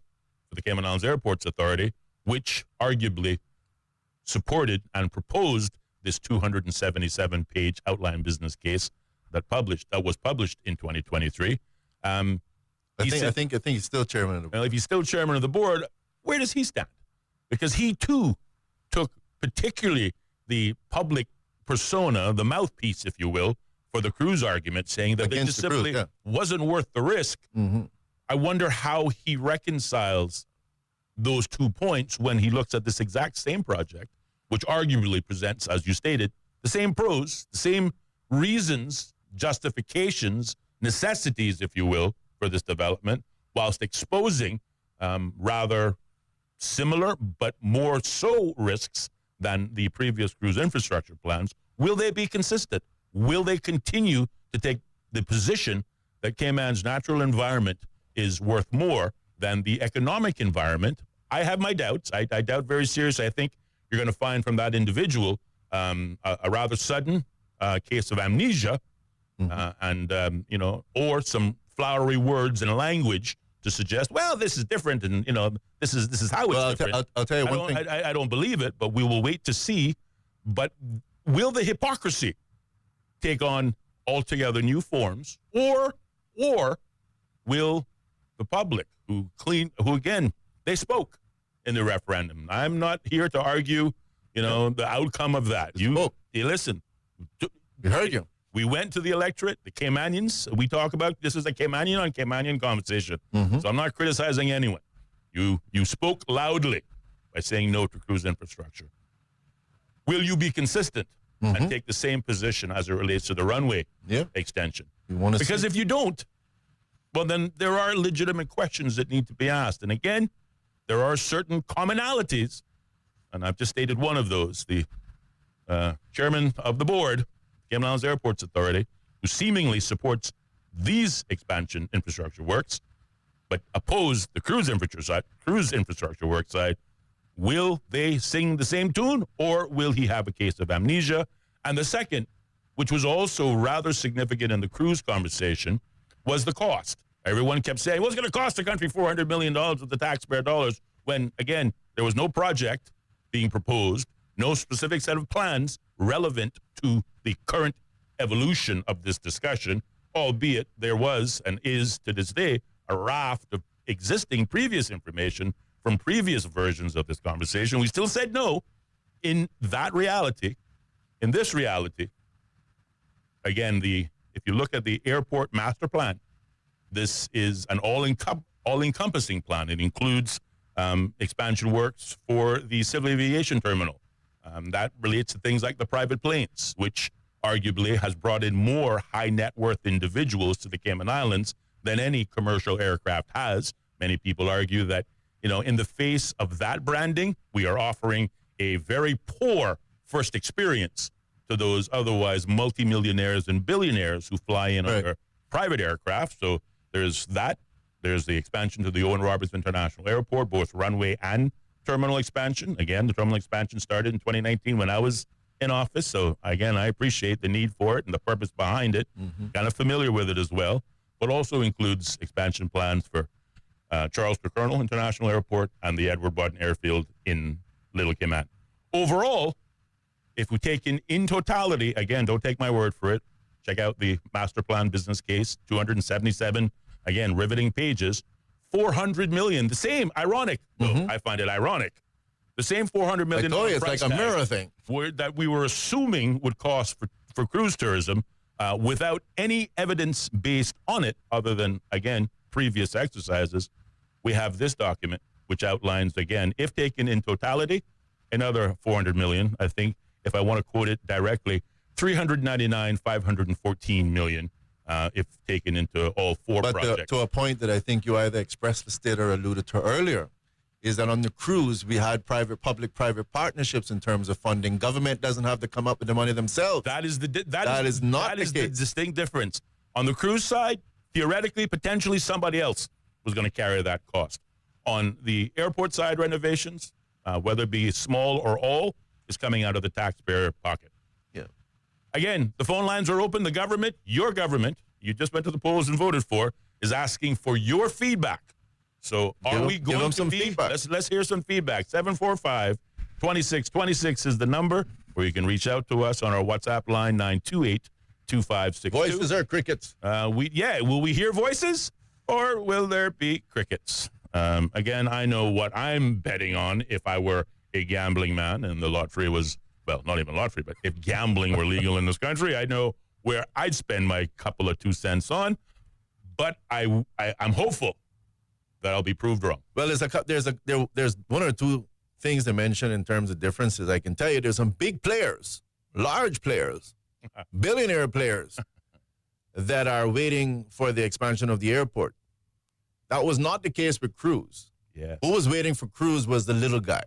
for the Cayman Islands Airports Authority, which arguably supported and proposed this 277-page outline business case that was published in 2023. I think he's still chairman of the board. Well, if he's still chairman of the board, where does he stand? Because he too took particularly the public persona, the mouthpiece, if you will, for the cruise argument, saying that it just simply wasn't worth the risk. I wonder how he reconciles those 2 points when he looks at this exact same project, which arguably presents, as you stated, the same pros, the same reasons, justifications, necessities, if you will, for this development, whilst exposing rather similar but more so risks than the previous cruise infrastructure plans. Will they be consistent? Will they continue to take the position that Cayman's natural environment is worth more than the economic environment? I have my doubts. I doubt very seriously. I think you're going to find from that individual a rather sudden case of amnesia or some flowery words and language to suggest, well, this is different, and this is how it's different. I'll tell you one thing. I don't believe it, but we will wait to see. But will the hypocrisy take on altogether new forms, or will the public, who again, they spoke in the referendum? I'm not here to argue, the outcome of that. You listen. We heard you. We went to the electorate, the Caymanians. We talk about this is a Caymanian on Caymanian conversation. So I'm not criticizing anyone. You spoke loudly by saying no to cruise infrastructure. Will you be consistent and take the same position as it relates to the runway extension? Because if you don't, well, then there are legitimate questions that need to be asked. And again, there are certain commonalities, and I've just stated one of those. The chairman of the board, Cayman Islands Airports Authority, who seemingly supports these expansion infrastructure works, but oppose the cruise infrastructure work side, will they sing the same tune, or will he have a case of amnesia? And the second, which was also rather significant in the cruise conversation, was the cost. Everyone kept saying, well, it's going to cost the country $400 million of the taxpayer dollars, when, again, there was no project being proposed, no specific set of plans relevant to the current evolution of this discussion, albeit there was and is to this day a raft of existing previous information from previous versions of this conversation. We still said no. In that reality, in this reality, again, if you look at the airport master plan, this is an all-encompassing plan. It includes expansion works for the civil aviation terminal. That relates to things like the private planes, which arguably has brought in more high net worth individuals to the Cayman Islands than any commercial aircraft has. Many people argue that, in the face of that branding, we are offering a very poor first experience to those otherwise multimillionaires and billionaires who fly in on their private aircraft. So there's that. There's the expansion to the Owen Roberts International Airport, both runway and terminal expansion. Again, the terminal expansion started in 2019 when I was in office. So, again, I appreciate the need for it and the purpose behind it. Kind of familiar with it as well, but also includes expansion plans for Charles Colonel International Airport and the Edward Button Airfield in Little Cayman. Overall, if we take in totality, again, don't take my word for it, check out the master plan business case, 277, again, riveting pages, $400 million, the same, ironic, though, I find it ironic, the same $400 million it's like a mirror thing that we were assuming would cost for cruise tourism without any evidence based on it other than, again, previous exercises. We have this document, which outlines, again, if taken in totality, another $400 million. I think, if I want to quote it directly, $399,514 million if taken into all four projects. But to a point that I think you either expressly stated or alluded to earlier, is that on the cruise, we had public-private partnerships in terms of funding. Government doesn't have to come up with the money themselves. That is the the distinct difference. On the cruise side, theoretically, potentially somebody else was going to carry that cost. On the airport side renovations, whether it be small or all, is coming out of the taxpayer pocket. Yeah. Again, the phone lines are open. The government, your government, you just went to the polls and voted for, is asking for your feedback. So are we going to be? Let's hear some feedback. 745-2626 is the number, where you can reach out to us on our WhatsApp line, 928-2562. Voices are crickets. Will we hear voices, or will there be crickets? Again, I know what I'm betting on if I were a gambling man and the lottery was, well, not even lottery, but if gambling were legal in this country, I know where I'd spend my couple of 2 cents on. But I'm hopeful that I'll be proved wrong. Well, there's one or two things to mention in terms of differences. I can tell you there's some big players, large players, billionaire players that are waiting for the expansion of the airport. That was not the case with cruise. Yeah. Who was waiting for cruise was the little guy.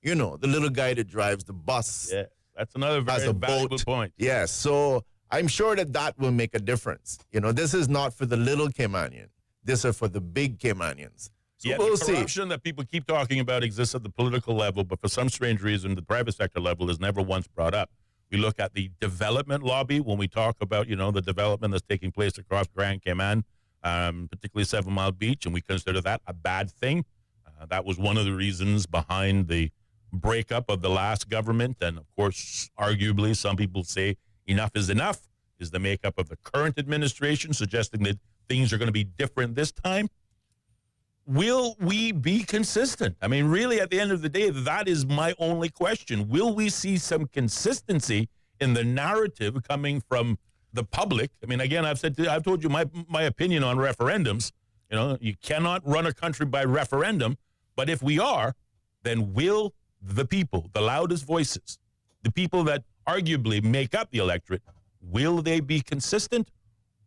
The little guy that drives the bus. Yeah, that's another very valuable point. Yes, so I'm sure that will make a difference. This is not for the little Caymanian. This is for the big Caymanians. So we'll the corruption that people keep talking about exists at the political level, but for some strange reason, the private sector level is never once brought up. We look at the development lobby when we talk about, the development that's taking place across Grand Cayman, particularly 7 Mile Beach, and we consider that a bad thing. That was one of the reasons behind the breakup of the last government. And, of course, arguably, some people say enough is enough, is the makeup of the current administration, suggesting that things are going to be different this time. Will we be consistent? I mean, really, at the end of the day, that is my only question. Will we see some consistency in the narrative coming from the public? I mean, again, I've told you my opinion on referendums. You cannot run a country by referendum. But if we are, then will the people, the loudest voices, the people that arguably make up the electorate, will they be consistent,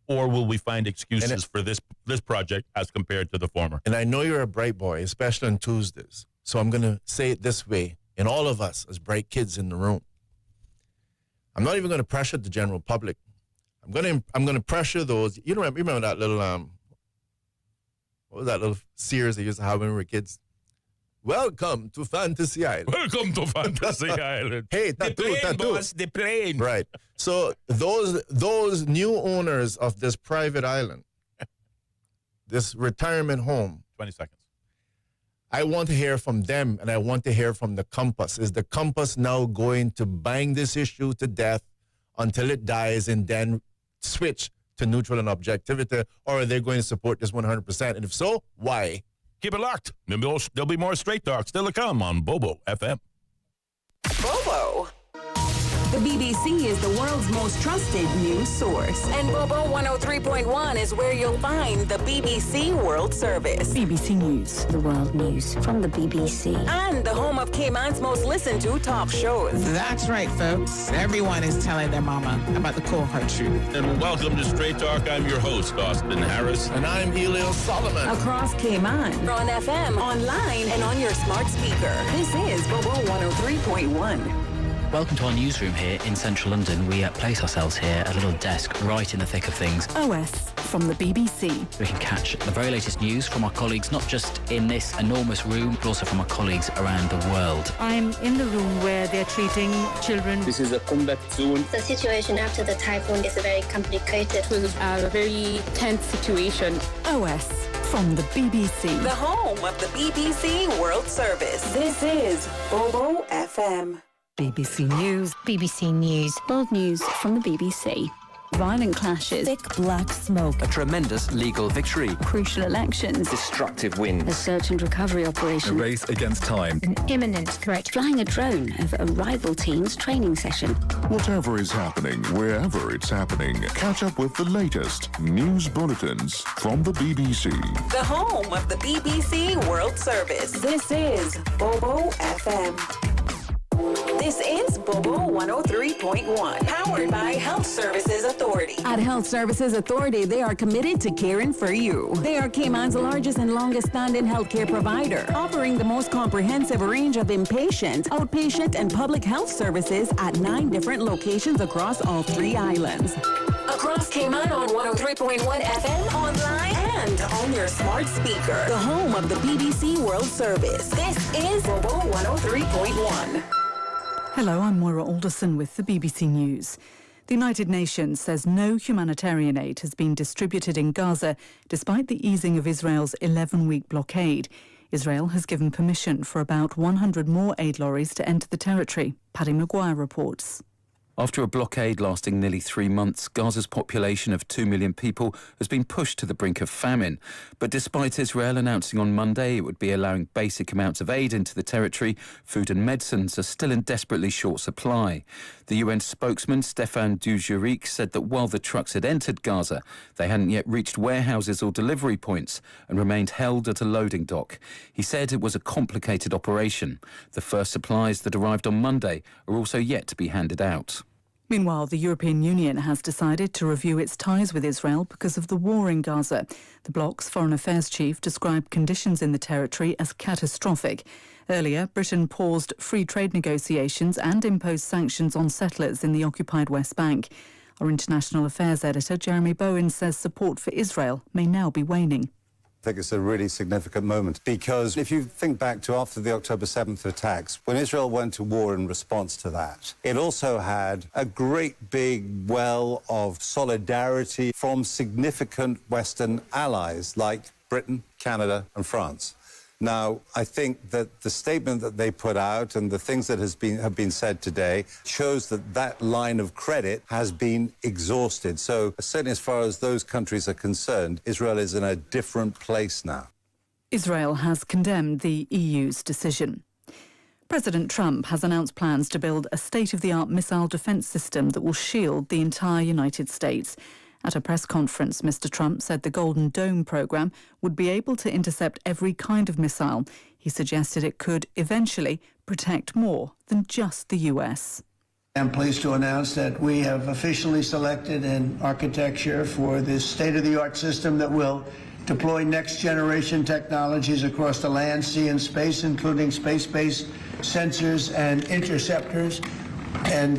or will we find excuses for this project as compared to the former? And I know you're a bright boy, especially on Tuesdays. So I'm going to say it this way, and all of us as bright kids in the room. I'm not even going to pressure the general public. I'm going to pressure those. You remember that little what was that little series they used to have when we were kids? Welcome to Fantasy Island. Welcome to Fantasy Island. Hey, tattoo. Boss, the plane. Right. So those new owners of this private island, this retirement home. 20 seconds. I want to hear from them, and I want to hear from the Compass. Is the Compass now going to bang this issue to death until it dies and then switch to neutral and objectivity, or are they going to support this 100%? And if so, why? Keep it locked. There'll be more Straight Talk still to come on Bobo FM. Bobo. The BBC is the world's most trusted news source. And Bobo 103.1 is where you'll find the BBC World Service. BBC News. The world news from the BBC. And the home of Cayman's most listened to talk shows. That's right, folks. Everyone is telling their mama about the cold hard truth. And welcome to Straight Talk. I'm your host, Austin Harris. And I'm Ellio Solomon. Across Cayman, on FM, online, and on your smart speaker. This is Bobo 103.1. Welcome to our newsroom here in central London. We place ourselves here at a little desk right in the thick of things. OS from the BBC. We can catch the very latest news from our colleagues, not just in this enormous room, but also from our colleagues around the world. I'm in the room where they're treating children. This is a combat zone. The situation after the typhoon is very complicated. It was a very tense situation. OS from the BBC. The home of the BBC World Service. This is Bobo FM. BBC News. BBC News. World news from the BBC. Violent clashes. Thick black smoke. A tremendous legal victory. Crucial elections. Destructive wind. A search and recovery operation. A race against time. An imminent threat. Flying a drone over a rival team's training session. Whatever is happening, wherever it's happening, catch up with the latest news bulletins from the BBC. The home of the BBC World Service. This is Bobo FM. This is Bobo 103.1, powered by Health Services Authority. At Health Services Authority, they are committed to caring for you. They are Cayman's largest and longest-standing healthcare provider, offering the most comprehensive range of inpatient, outpatient, and public health services at 9 different locations across all 3 islands. Across Cayman on 103.1 FM, online, and on your smart speaker. The home of the BBC World Service. This is Bobo 103.1. Hello, I'm Moira Alderson with the BBC News. The United Nations says no humanitarian aid has been distributed in Gaza despite the easing of Israel's 11-week blockade. Israel has given permission for about 100 more aid lorries to enter the territory. Paddy Maguire reports. After a blockade lasting nearly 3 months, Gaza's population of 2 million people has been pushed to the brink of famine. But despite Israel announcing on Monday it would be allowing basic amounts of aid into the territory, food and medicines are still in desperately short supply. The UN spokesman, Stéphane Dujarric, said that while the trucks had entered Gaza, they hadn't yet reached warehouses or delivery points and remained held at a loading dock. He said it was a complicated operation. The first supplies that arrived on Monday are also yet to be handed out. Meanwhile, the European Union has decided to review its ties with Israel because of the war in Gaza. The bloc's foreign affairs chief described conditions in the territory as catastrophic. Earlier, Britain paused free trade negotiations and imposed sanctions on settlers in the occupied West Bank. Our international affairs editor, Jeremy Bowen, says support for Israel may now be waning. I think it's a really significant moment because if you think back to after the October 7th attacks, when Israel went to war in response to that, it also had a great big well of solidarity from significant Western allies like Britain, Canada and France. Now, I think that the statement that they put out and the things that have been said today shows that that line of credit has been exhausted. So certainly as far as those countries are concerned, Israel is in a different place now. Israel has condemned the EU's decision. President Trump has announced plans to build a state-of-the-art missile defence system that will shield the entire United States. At a press conference, Mr. Trump said the Golden Dome program would be able to intercept every kind of missile. He suggested it could eventually protect more than just the US. I'm pleased to announce that we have officially selected an architecture for this state-of-the-art system that will deploy next-generation technologies across the land, sea, and space, including space-based sensors and interceptors. And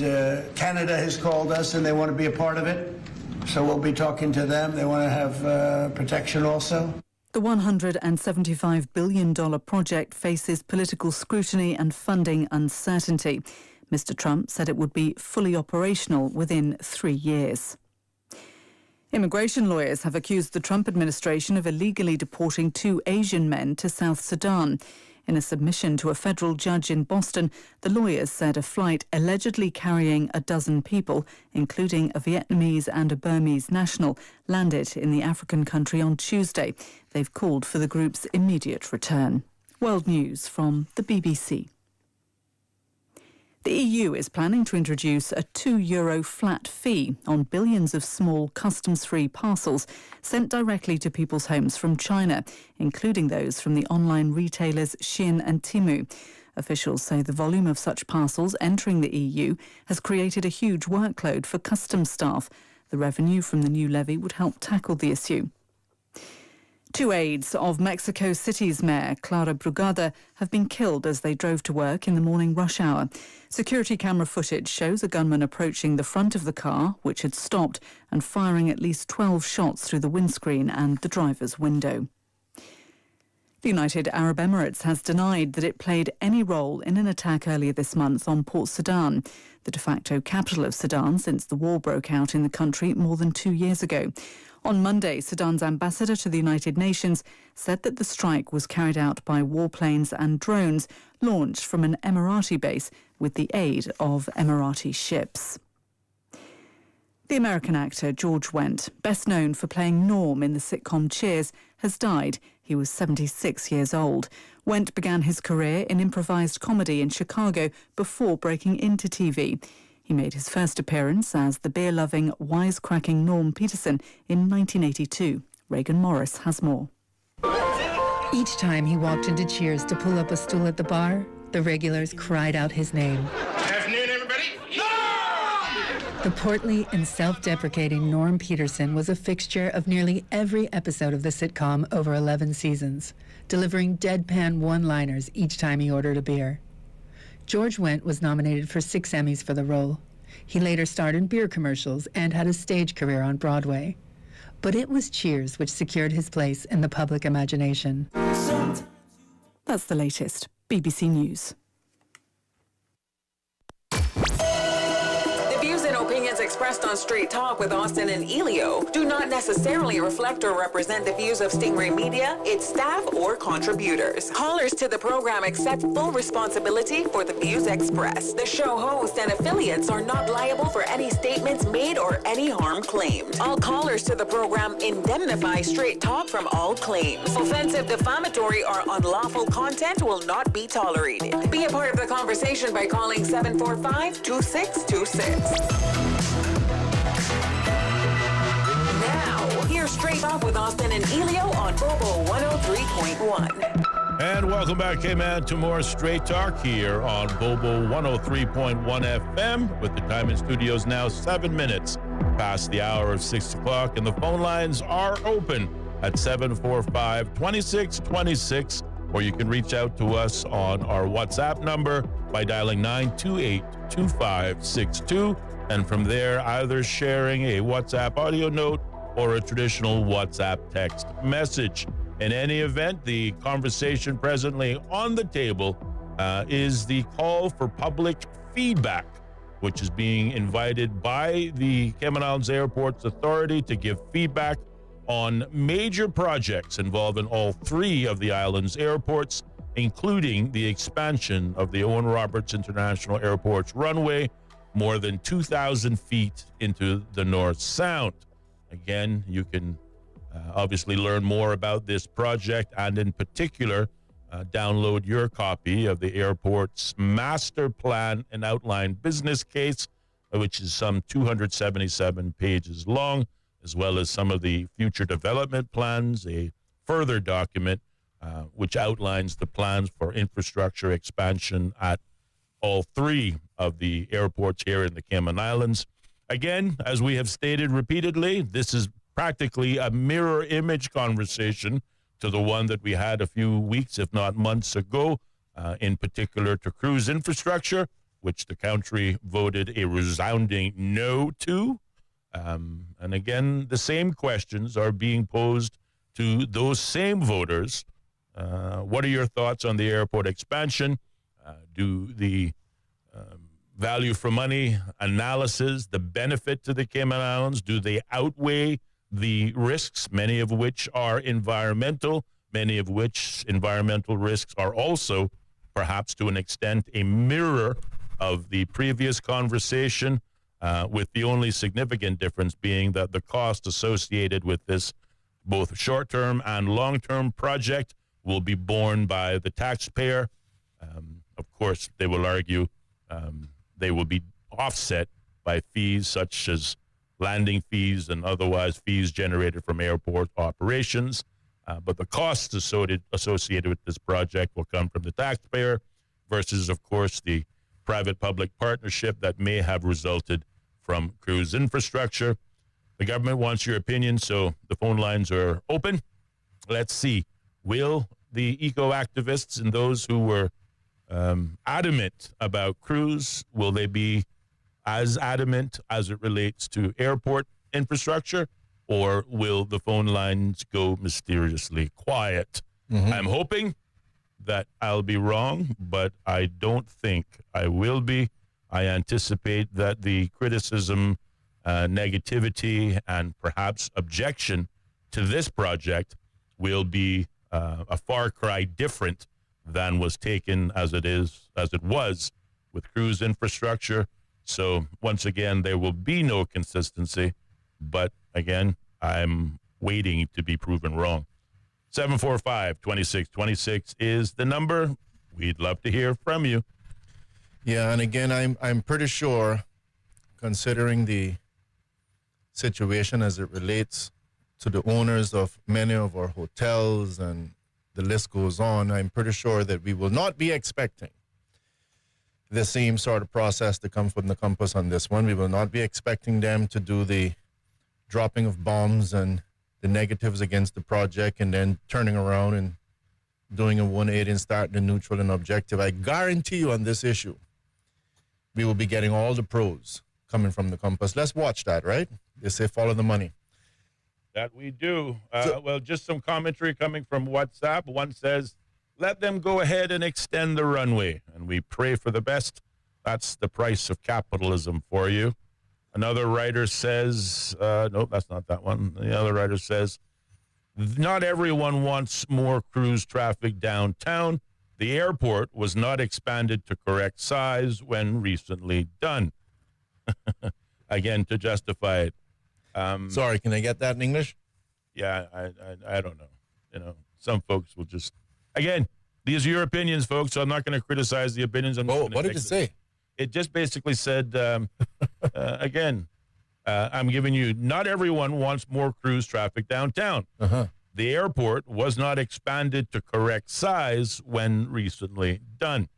Canada has called us, and they want to be a part of it. So we'll be talking to them. They want to have protection also. The $175 billion project faces political scrutiny and funding uncertainty. Mr. Trump said it would be fully operational within 3 years. Immigration lawyers have accused the Trump administration of illegally deporting 2 Asian men to South Sudan. In a submission to a federal judge in Boston, the lawyers said a flight allegedly carrying a dozen people, including a Vietnamese and a Burmese national, landed in the African country on Tuesday. They've called for the group's immediate return. World News from the BBC. The EU is planning to introduce a €2 flat fee on billions of small customs-free parcels sent directly to people's homes from China, including those from the online retailers Shein and Temu. Officials say the volume of such parcels entering the EU has created a huge workload for customs staff. The revenue from the new levy would help tackle the issue. 2 aides of Mexico City's mayor, Clara Brugada, have been killed as they drove to work in the morning rush hour. Security camera footage shows a gunman approaching the front of the car, which had stopped, and firing at least 12 shots through the windscreen and the driver's window. The United Arab Emirates has denied that it played any role in an attack earlier this month on Port Sudan, the de facto capital of Sudan since the war broke out in the country more than 2 years ago. On Monday, Sudan's ambassador to the United Nations said that the strike was carried out by warplanes and drones launched from an Emirati base with the aid of Emirati ships. The American actor George Wendt, best known for playing Norm in the sitcom Cheers, has died. He was 76 years old. Wendt began his career in improvised comedy in Chicago before breaking into TV. He made his first appearance as the beer-loving, wisecracking Norm Peterson in 1982. Reagan Morris has more. Each time he walked into Cheers to pull up a stool at the bar, the regulars cried out his name. Good afternoon, everybody. The portly and self-deprecating Norm Peterson was a fixture of nearly every episode of the sitcom over 11 seasons, delivering deadpan one-liners each time he ordered a beer. George Wendt was nominated for 6 Emmys for the role. He later starred in beer commercials and had a stage career on Broadway. But it was Cheers which secured his place in the public imagination. That's the latest. BBC News. The views and opinions expressed on Straight Talk with Austin and Ellio do not necessarily reflect or represent the views of Stingray Media, its staff, or contributors. Callers to the program accept full responsibility for the views expressed. The show host and affiliates are not liable for any statements made or any harm claimed. All callers to the program indemnify Straight Talk from all claims. Offensive, defamatory, or unlawful content will not be tolerated. Be a part of the conversation by calling 745-2626. Now, here's Straight Talk with Austin and Ellio on Bobo 103.1. And welcome back, K-Man, to more Straight Talk here on Bobo 103.1 FM, with the time in studios now 7 minutes past the hour of 6 o'clock, and the phone lines are open at 745-2626, or you can reach out to us on our WhatsApp number by dialing 928-2562, and from there, either sharing a WhatsApp audio note or a traditional WhatsApp text message. In any event, the conversation presently on the table is the call for public feedback, which is being invited by the Cayman Islands Airports Authority to give feedback on major projects involving all 3 of the island's airports, including the expansion of the Owen Roberts International Airport's runway more than 2,000 feet into the North Sound. Again, you can obviously learn more about this project, and in particular, download your copy of the airport's master plan and outline business case, which is some 277 pages long, as well as some of the future development plans, a further document which outlines the plans for infrastructure expansion at all three of the airports here in the Cayman Islands. Again, as we have stated repeatedly, this is practically a mirror image conversation to the one that we had a few weeks, if not months ago, in particular to cruise infrastructure, which the country voted a resounding no to. And again, the same questions are being posed to those same voters. What are your thoughts on the airport expansion? Do the value for money analysis, the benefit to the Cayman Islands, do they outweigh the risks, many of which are environmental, many of which environmental risks are also, perhaps to an extent, a mirror of the previous conversation, with the only significant difference being that the cost associated with this, both short-term and long-term project, will be borne by the taxpayer. Of course, they will argue they will be offset by fees such as landing fees and otherwise fees generated from airport operations. But the costs associated with this project will come from the taxpayer versus, of course, the private-public partnership that may have resulted from cruise infrastructure. The government wants your opinion, so the phone lines are open. Let's see. Will the eco-activists and those who were adamant about cruise, will they be as adamant as it relates to airport infrastructure, or will the phone lines go mysteriously quiet? I'm hoping that I'll be wrong, but I don't think I will be. I anticipate that the criticism, negativity, and perhaps objection to this project will be a far cry different than was taken as it was with cruise infrastructure. So once again, there will be no consistency, but again, I'm waiting to be proven wrong. 745-2626 is the number. We'd love to hear from you. Yeah, and again, I'm pretty sure, considering the situation as it relates to the owners of many of our hotels and the list goes on, I'm pretty sure that we will not be expecting the same sort of process to come from the compass on this one. We will not be expecting them to do the dropping of bombs and the negatives against the project and then turning around and doing a 180 and starting a neutral and objective. I guarantee you on this issue, we will be getting all the pros coming from the compass. Let's watch that, right? They say follow the money. That we do. Well, just some commentary coming from WhatsApp. One says, let them go ahead and extend the runway, and we pray for the best. That's the price of capitalism for you. Another writer says, no, that's not that one. The other writer says, not everyone wants more cruise traffic downtown. The airport was not expanded to correct size when recently done. Again, to justify it. Sorry, can I get that in English? Yeah, I don't know. You know, some folks will just, again, these are your opinions, folks, so I'm not going to criticize the opinions. What did it say? It just basically said, again, I'm giving you, not everyone wants more cruise traffic downtown. The airport was not expanded to correct size when recently done.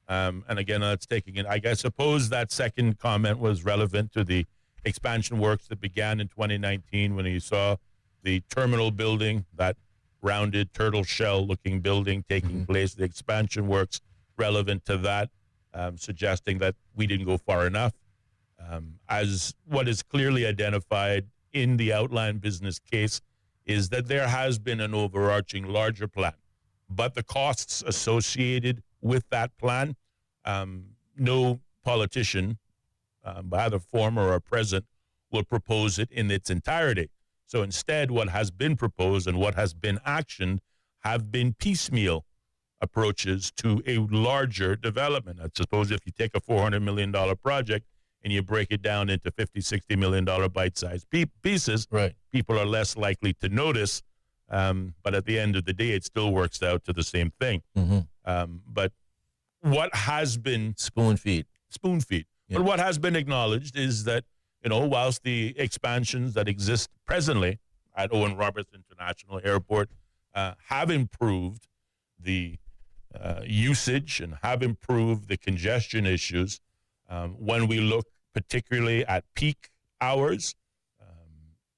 And again, that's taking it. I suppose that second comment was relevant to the expansion works that began in 2019 when you saw the terminal building, that rounded turtle shell looking building taking place, the expansion works relevant to that, suggesting that we didn't go far enough. As what is clearly identified in the outline business case is that there has been an overarching larger plan, but the costs associated with that plan, no politician, either former or present, will propose it in its entirety. So instead, what has been proposed and what has been actioned have been piecemeal approaches to a larger development. I suppose if you take a $400 million project and you break it down into $50, $60 million bite-sized pieces, right, people are less likely to notice. But at the end of the day, it still works out to the same thing. But what has been... Spoon feed. Yeah. But what has been acknowledged is that, you know, whilst the expansions that exist presently at Owen Roberts International Airport have improved the usage and have improved the congestion issues. When we look particularly at peak hours,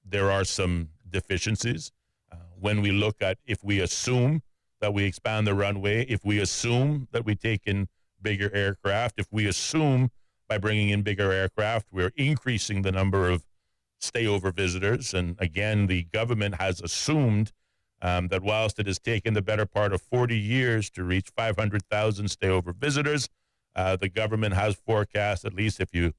there are some deficiencies. When we look at, if we assume that we expand the runway, if we assume that we take in bigger aircraft, if we assume by bringing in bigger aircraft, we're increasing the number of stayover visitors. And again, the government has assumed that whilst it has taken the better part of 40 years to reach 500,000 stayover visitors, the government has forecast, at least if you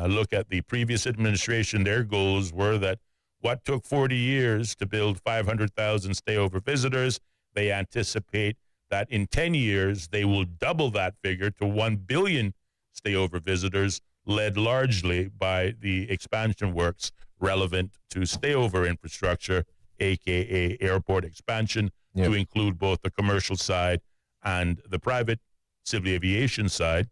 look at the previous administration, their goals were that what took 40 years to build 500,000 stayover visitors, they anticipate that in 10 years, they will double that figure to 1 billion stayover visitors, led largely by the expansion works relevant to stayover infrastructure, a.k.a. airport expansion, to include both the commercial side and the private civil aviation side.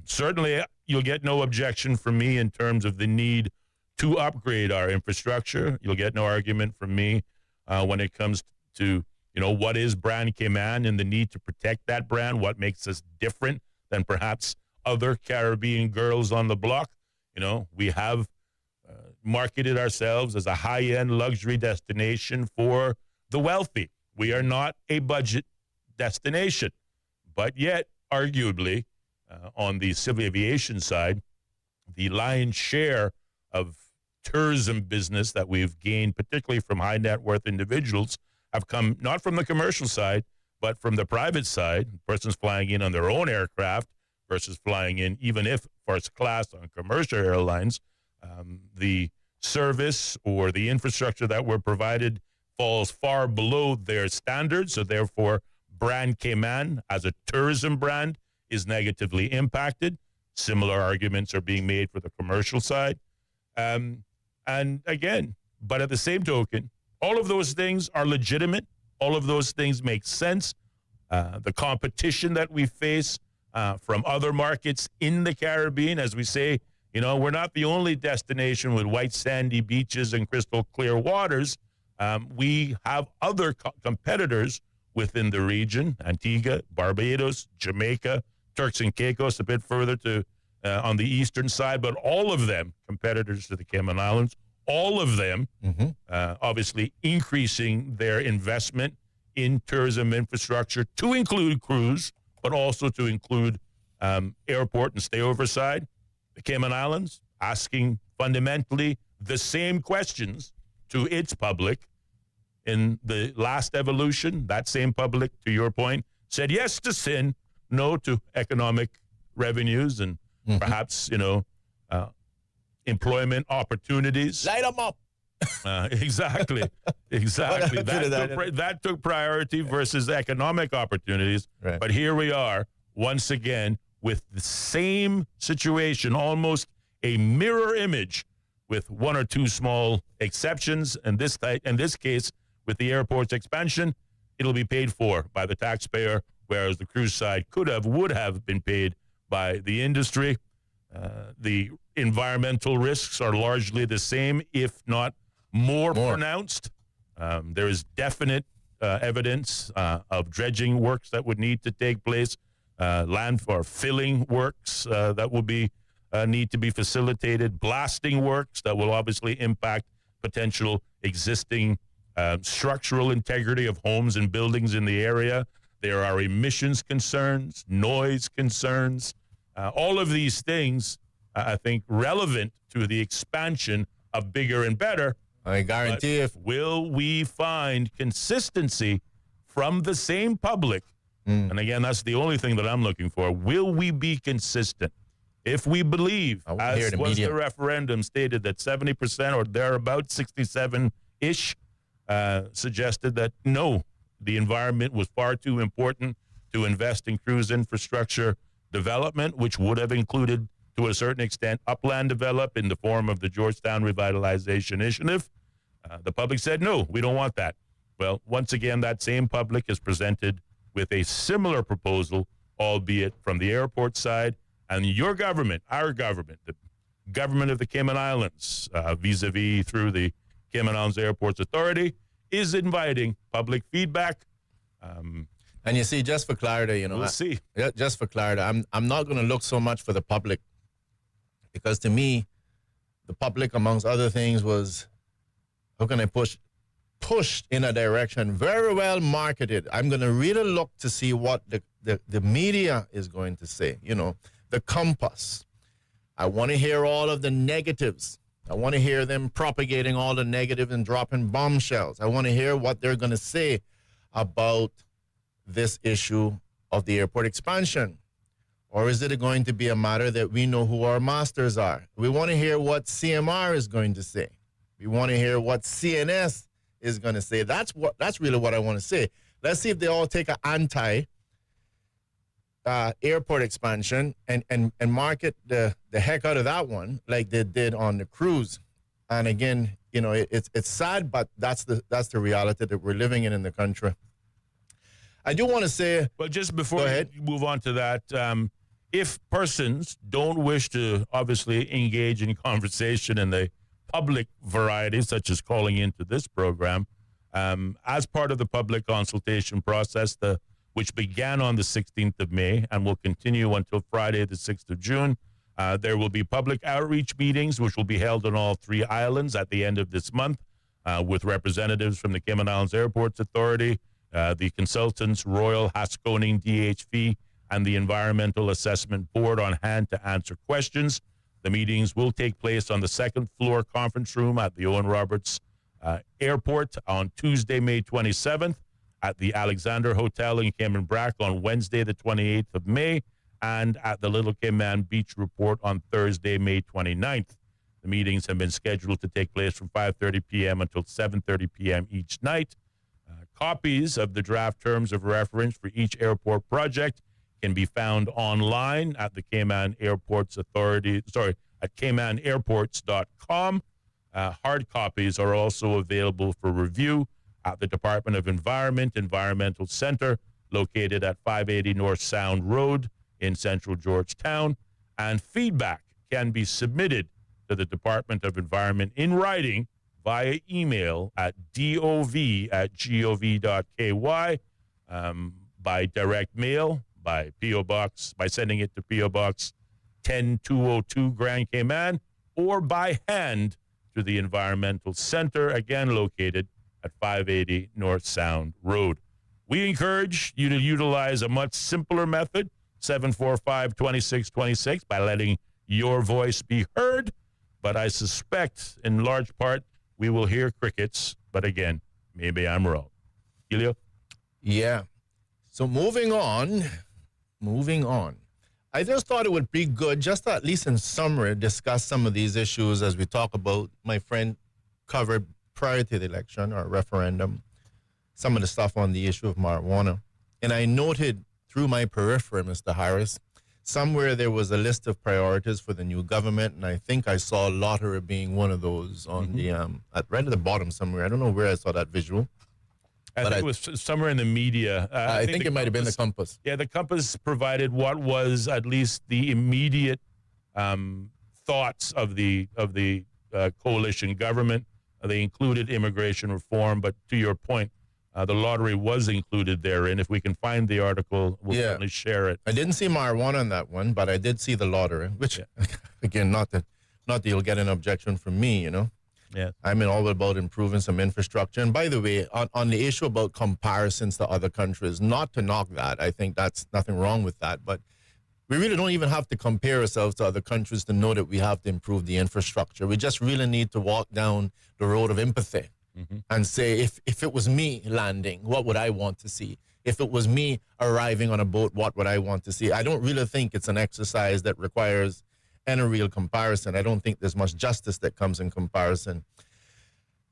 Certainly, you'll get no objection from me in terms of the need to upgrade our infrastructure. You'll get no argument from me when it comes to, what is Brand Cayman and the need to protect that brand, what makes us different than perhaps other Caribbean girls on the block. We have marketed ourselves as a high-end luxury destination for the wealthy. We are not a budget destination, but yet, arguably, on the civil aviation side, the lion's share of tourism business that we've gained, particularly from high net worth individuals, have come not from the commercial side, but from the private side, persons flying in on their own aircraft versus flying in, even if first class on commercial airlines. The service or the infrastructure that we're provided falls far below their standards. So therefore, Brand Cayman as a tourism brand is negatively impacted. Similar arguments are being made for the commercial side. And again, but at the same token, all of those things are legitimate. All of those things make sense. The competition that we face from other markets in the Caribbean, as we say, we're not the only destination with white sandy beaches and crystal clear waters. We have other competitors within the region: Antigua, Barbados, Jamaica, Turks and Caicos, a bit further to on the eastern side, but all of them competitors to the Cayman Islands. All of them, obviously, increasing their investment in tourism infrastructure to include cruise, but also to include airport and stayover side. The Cayman Islands asking fundamentally the same questions to its public. In the last evolution, that same public, to your point, said yes to sin, no to economic revenues and perhaps, employment opportunities. Light them up. Exactly. That took priority versus economic opportunities. Right. But here we are once again with the same situation, almost a mirror image, with one or two small exceptions. In this case, with the airport's expansion, it'll be paid for by the taxpayer, whereas the cruise side would have been paid by the industry. The environmental risks are largely the same, if not more pronounced. There is definite evidence of dredging works that would need to take place, land for filling works that will be need to be facilitated, blasting works that will obviously impact potential existing structural integrity of homes and buildings in the area. There are emissions concerns, noise concerns, all of these things, I think, relevant to the expansion of bigger and better. I guarantee will we find consistency from the same public? And again, that's the only thing that I'm looking for. Will we be consistent? If we believe, as was the referendum stated, that 70% or thereabout, 67-ish, suggested that no, the environment was far too important to invest in cruise infrastructure development, which would have included, to a certain extent, upland develop in the form of the Georgetown Revitalization Initiative. The public said, no, we don't want that. Well, once again, that same public is presented with a similar proposal, albeit from the airport side. And your government, our government, the government of the Cayman Islands, vis-a-vis through the Cayman Islands Airports Authority, is inviting public feedback. And you see, just for clarity, you know, We'll see. Just for clarity, I'm not going to look so much for the public, because to me, the public, amongst other things, was, how can I pushed in a direction very well marketed. I'm going to really look to see what the media is going to say, you know, the compass. I want to hear all of the negatives. I want to hear them propagating all the negative and dropping bombshells. I want to hear what they're going to say about this issue of the airport expansion. Or is it going to be a matter that we know who our masters are? We want to hear what CMR is going to say. We want to hear what CNS is going to say. That's really what I want to say. Let's see if they all take an anti-airport expansion and market the heck out of that one like they did on the cruise. And again, you know, it's sad, but that's the reality that we're living in the country. I do want to say... Well, just before we move on to that, if persons don't wish to obviously engage in conversation in the public variety, such as calling into this program, as part of the public consultation process, which began on the 16th of May and will continue until Friday, the 6th of June, there will be public outreach meetings, which will be held on all 3 islands at the end of this month, with representatives from the Cayman Islands Airports Authority, the consultants, Royal Haskoning DHV, and the Environmental Assessment Board on hand to answer questions. The meetings will take place on the 2nd floor conference room at the Owen Roberts Airport on Tuesday, May 27th, at the Alexander Hotel in Cayman Brac on Wednesday, the 28th of May, and at the Little Cayman Beach Report on Thursday, May 29th. The meetings have been scheduled to take place from 5:30 p.m. until 7:30 p.m. each night. Copies of the draft terms of reference for each airport project can be found online at the Cayman Airports Authority, at CaymanAirports.com. Hard copies are also available for review at the Department of Environmental Center, located at 580 North Sound Road in Central Georgetown. And feedback can be submitted to the Department of Environment in writing via email at dov@gov.ky, by direct mail, by P.O. Box, by sending it to P.O. Box 10202 Grand Cayman, or by hand to the Environmental Center, again located at 580 North Sound Road. We encourage you to utilize a much simpler method, 745-2626, by letting your voice be heard. But I suspect, in large part, we will hear crickets. But again, maybe I'm wrong. Ellio? Yeah. So moving on. I just thought it would be good, just to, at least in summary, discuss some of these issues as we talk about, my friend covered prior to the election or referendum, some of the stuff on the issue of marijuana. And I noted through my periphery, Mr. Harris, somewhere there was a list of priorities for the new government, and I think I saw lottery being one of those on the right at the bottom somewhere. I don't know where I saw that visual. I think it was somewhere in the media. I think it might have been the compass. Yeah, the compass provided what was at least the immediate thoughts of the coalition government. They included immigration reform, but to your point, the lottery was included therein. If we can find the article, we'll certainly share it. I didn't see marijuana on that one, but I did see the lottery, which, again, not that you'll get an objection from me, you know. Yeah. I'm all about improving some infrastructure. And by the way, on the issue about comparisons to other countries, not to knock that, I think that's nothing wrong with that, but we really don't even have to compare ourselves to other countries to know that we have to improve the infrastructure. We just really need to walk down the road of empathy and say, if it was me landing, what would I want to see? If it was me arriving on a boat, what would I want to see? I don't really think it's an exercise that requires any real comparison. I don't think there's much justice that comes in comparison.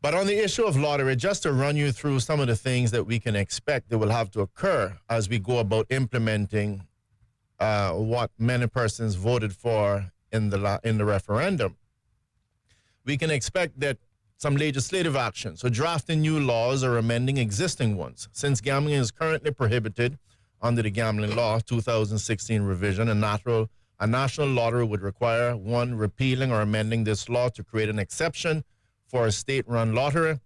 But on the issue of lottery, just to run you through some of the things that we can expect that will have to occur as we go about implementing what many persons voted for in the referendum. We can expect that some legislative action, so drafting new laws or amending existing ones. Since gambling is currently prohibited under the Gambling Law 2016 revision, a national lottery would require, 1, repealing or amending this law to create an exception for a state-run lottery,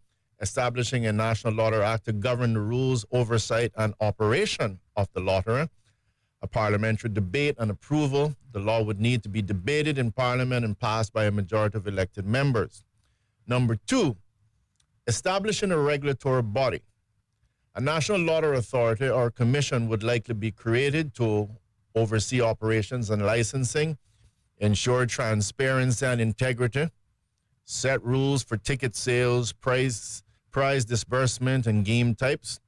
establishing a National Lottery Act to govern the rules, oversight, and operation of the lottery. A parliamentary debate and approval. The law would need to be debated in Parliament and passed by a majority of elected members. Number 2, establishing a regulatory body. A National Lottery Authority or Commission would likely be created to oversee operations and licensing, ensure transparency and integrity, set rules for ticket sales, prize disbursement, and game types.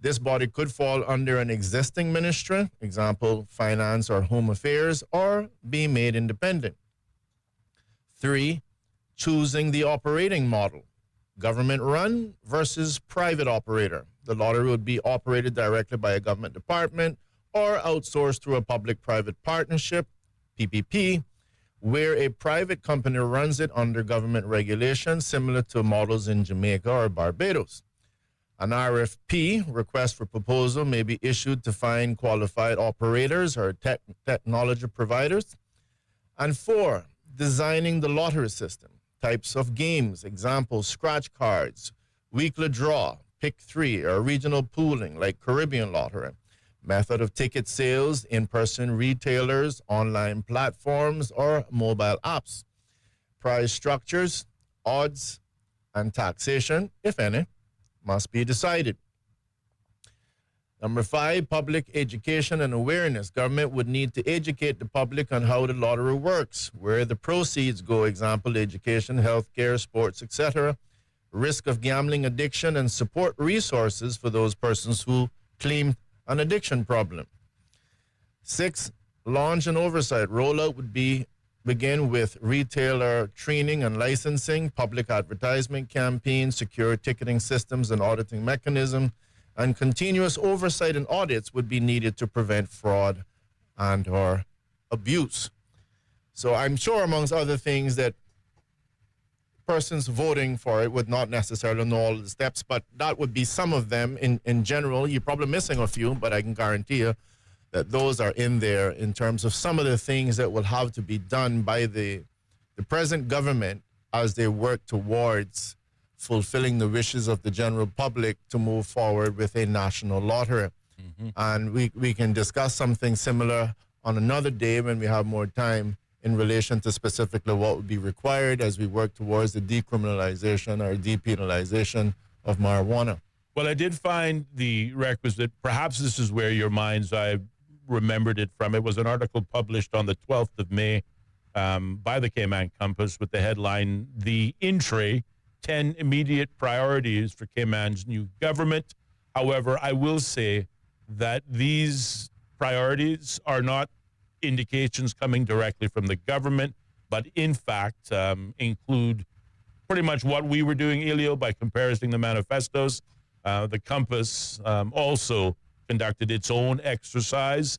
This body could fall under an existing ministry, example, finance or home affairs, or be made independent. 3, choosing the operating model, government run versus private operator. The lottery would be operated directly by a government department or outsourced through a public-private partnership, PPP, where a private company runs it under government regulation, similar to models in Jamaica or Barbados. An RFP, request for proposal, may be issued to find qualified operators or technology providers. And 4, designing the lottery system, types of games, examples, scratch cards, weekly draw, pick 3, or regional pooling like Caribbean Lottery, method of ticket sales, in-person retailers, online platforms, or mobile apps, price structures, odds, and taxation, if any, must be decided. Number 5, public education and awareness. Government would need to educate the public on how the lottery works, where the proceeds go, example, education, healthcare, sports, etc., risk of gambling addiction, and support resources for those persons who claim an addiction problem. 6, launch and oversight. Rollout would begin with retailer training and licensing, public advertisement campaigns, secure ticketing systems and auditing mechanism, and continuous oversight and audits would be needed to prevent fraud and or abuse. So I'm sure, amongst other things, that persons voting for it would not necessarily know all of the steps, but that would be some of them. In general, you're probably missing a few, but I can guarantee you that those are in there in terms of some of the things that will have to be done by the present government as they work towards fulfilling the wishes of the general public to move forward with a national lottery. Mm-hmm. And we can discuss something similar on another day when we have more time in relation to specifically what would be required as we work towards the decriminalization or depenalization of marijuana. Well, I did find the requisite, perhaps this is where your mind's eye remembered it from. It was an article published on the 12th of May by the Cayman Compass with the headline, The In-Tray, 10 Immediate Priorities for Cayman's New Government. However, I will say that these priorities are not indications coming directly from the government, but in fact include pretty much what we were doing, Ellio, by comparing the manifestos. The Compass also conducted its own exercise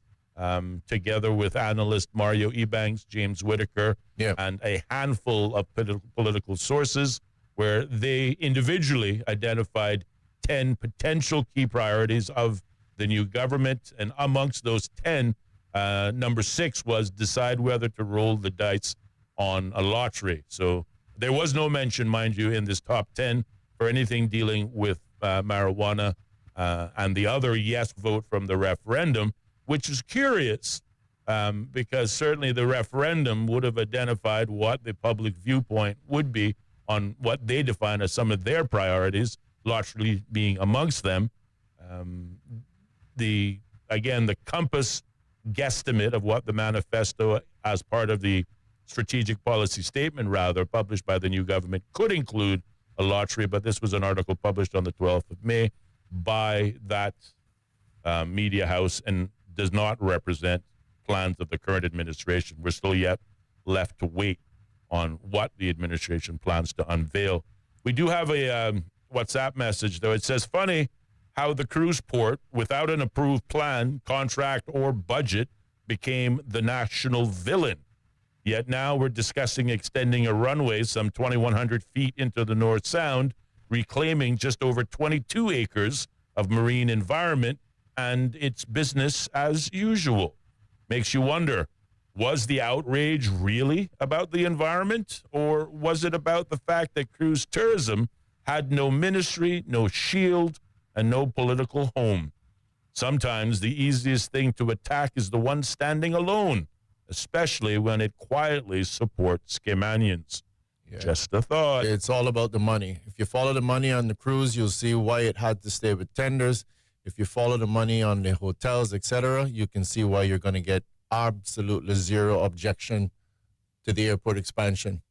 together with analyst Mario Ebanks, James Whitaker, and a handful of political sources, where they individually identified 10 potential key priorities of the new government. And amongst those 10, number 6 was decide whether to roll the dice on a lottery. So there was no mention, mind you, in this top 10 for anything dealing with marijuana and the other yes vote from the referendum, which is curious because certainly the referendum would have identified what the public viewpoint would be on what they define as some of their priorities, lottery being amongst them. The Compass guesstimate of what the manifesto as part of the strategic policy statement, rather, published by the new government could include a lottery, but this was an article published on the 12th of May by that media house and does not represent plans of the current administration. We're still yet left to wait on what the administration plans to unveil. We do have a WhatsApp message, though. It says, funny how the cruise port, without an approved plan, contract, or budget, became the national villain. Yet now we're discussing extending a runway some 2,100 feet into the North Sound, reclaiming just over 22 acres of marine environment, and it's business as usual. Makes you wonder, was the outrage really about the environment, or was it about the fact that cruise tourism had no ministry, no shield, and no political home. Sometimes the easiest thing to attack is the one standing alone, especially when it quietly supports Caymanians. Yeah. Just a thought. It's all about the money. If you follow the money on the cruise, you'll see why it had to stay with tenders. If you follow the money on the hotels, etc., you can see why you're going to get absolutely zero objection to the airport expansion.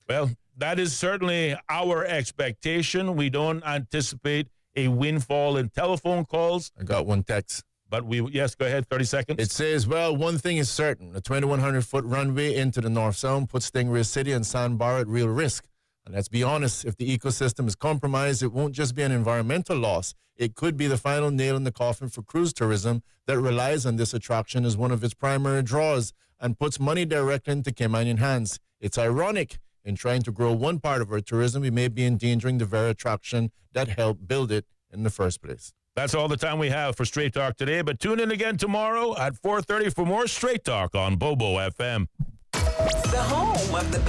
Well, that is certainly our expectation. We don't anticipate a windfall in telephone calls. I got one text. But yes, go ahead, 30 seconds. It says, well, one thing is certain. A 2,100-foot runway into the North Sound puts Stingray City and Sandbar at real risk. And let's be honest, if the ecosystem is compromised, it won't just be an environmental loss. It could be the final nail in the coffin for cruise tourism that relies on this attraction as one of its primary draws and puts money directly into Caymanian hands. It's ironic. In trying to grow one part of our tourism, we may be endangering the very attraction that helped build it in the first place. That's all the time we have for Straight Talk today, but tune in again tomorrow at 4:30 for more Straight Talk on Bobo FM. The home of the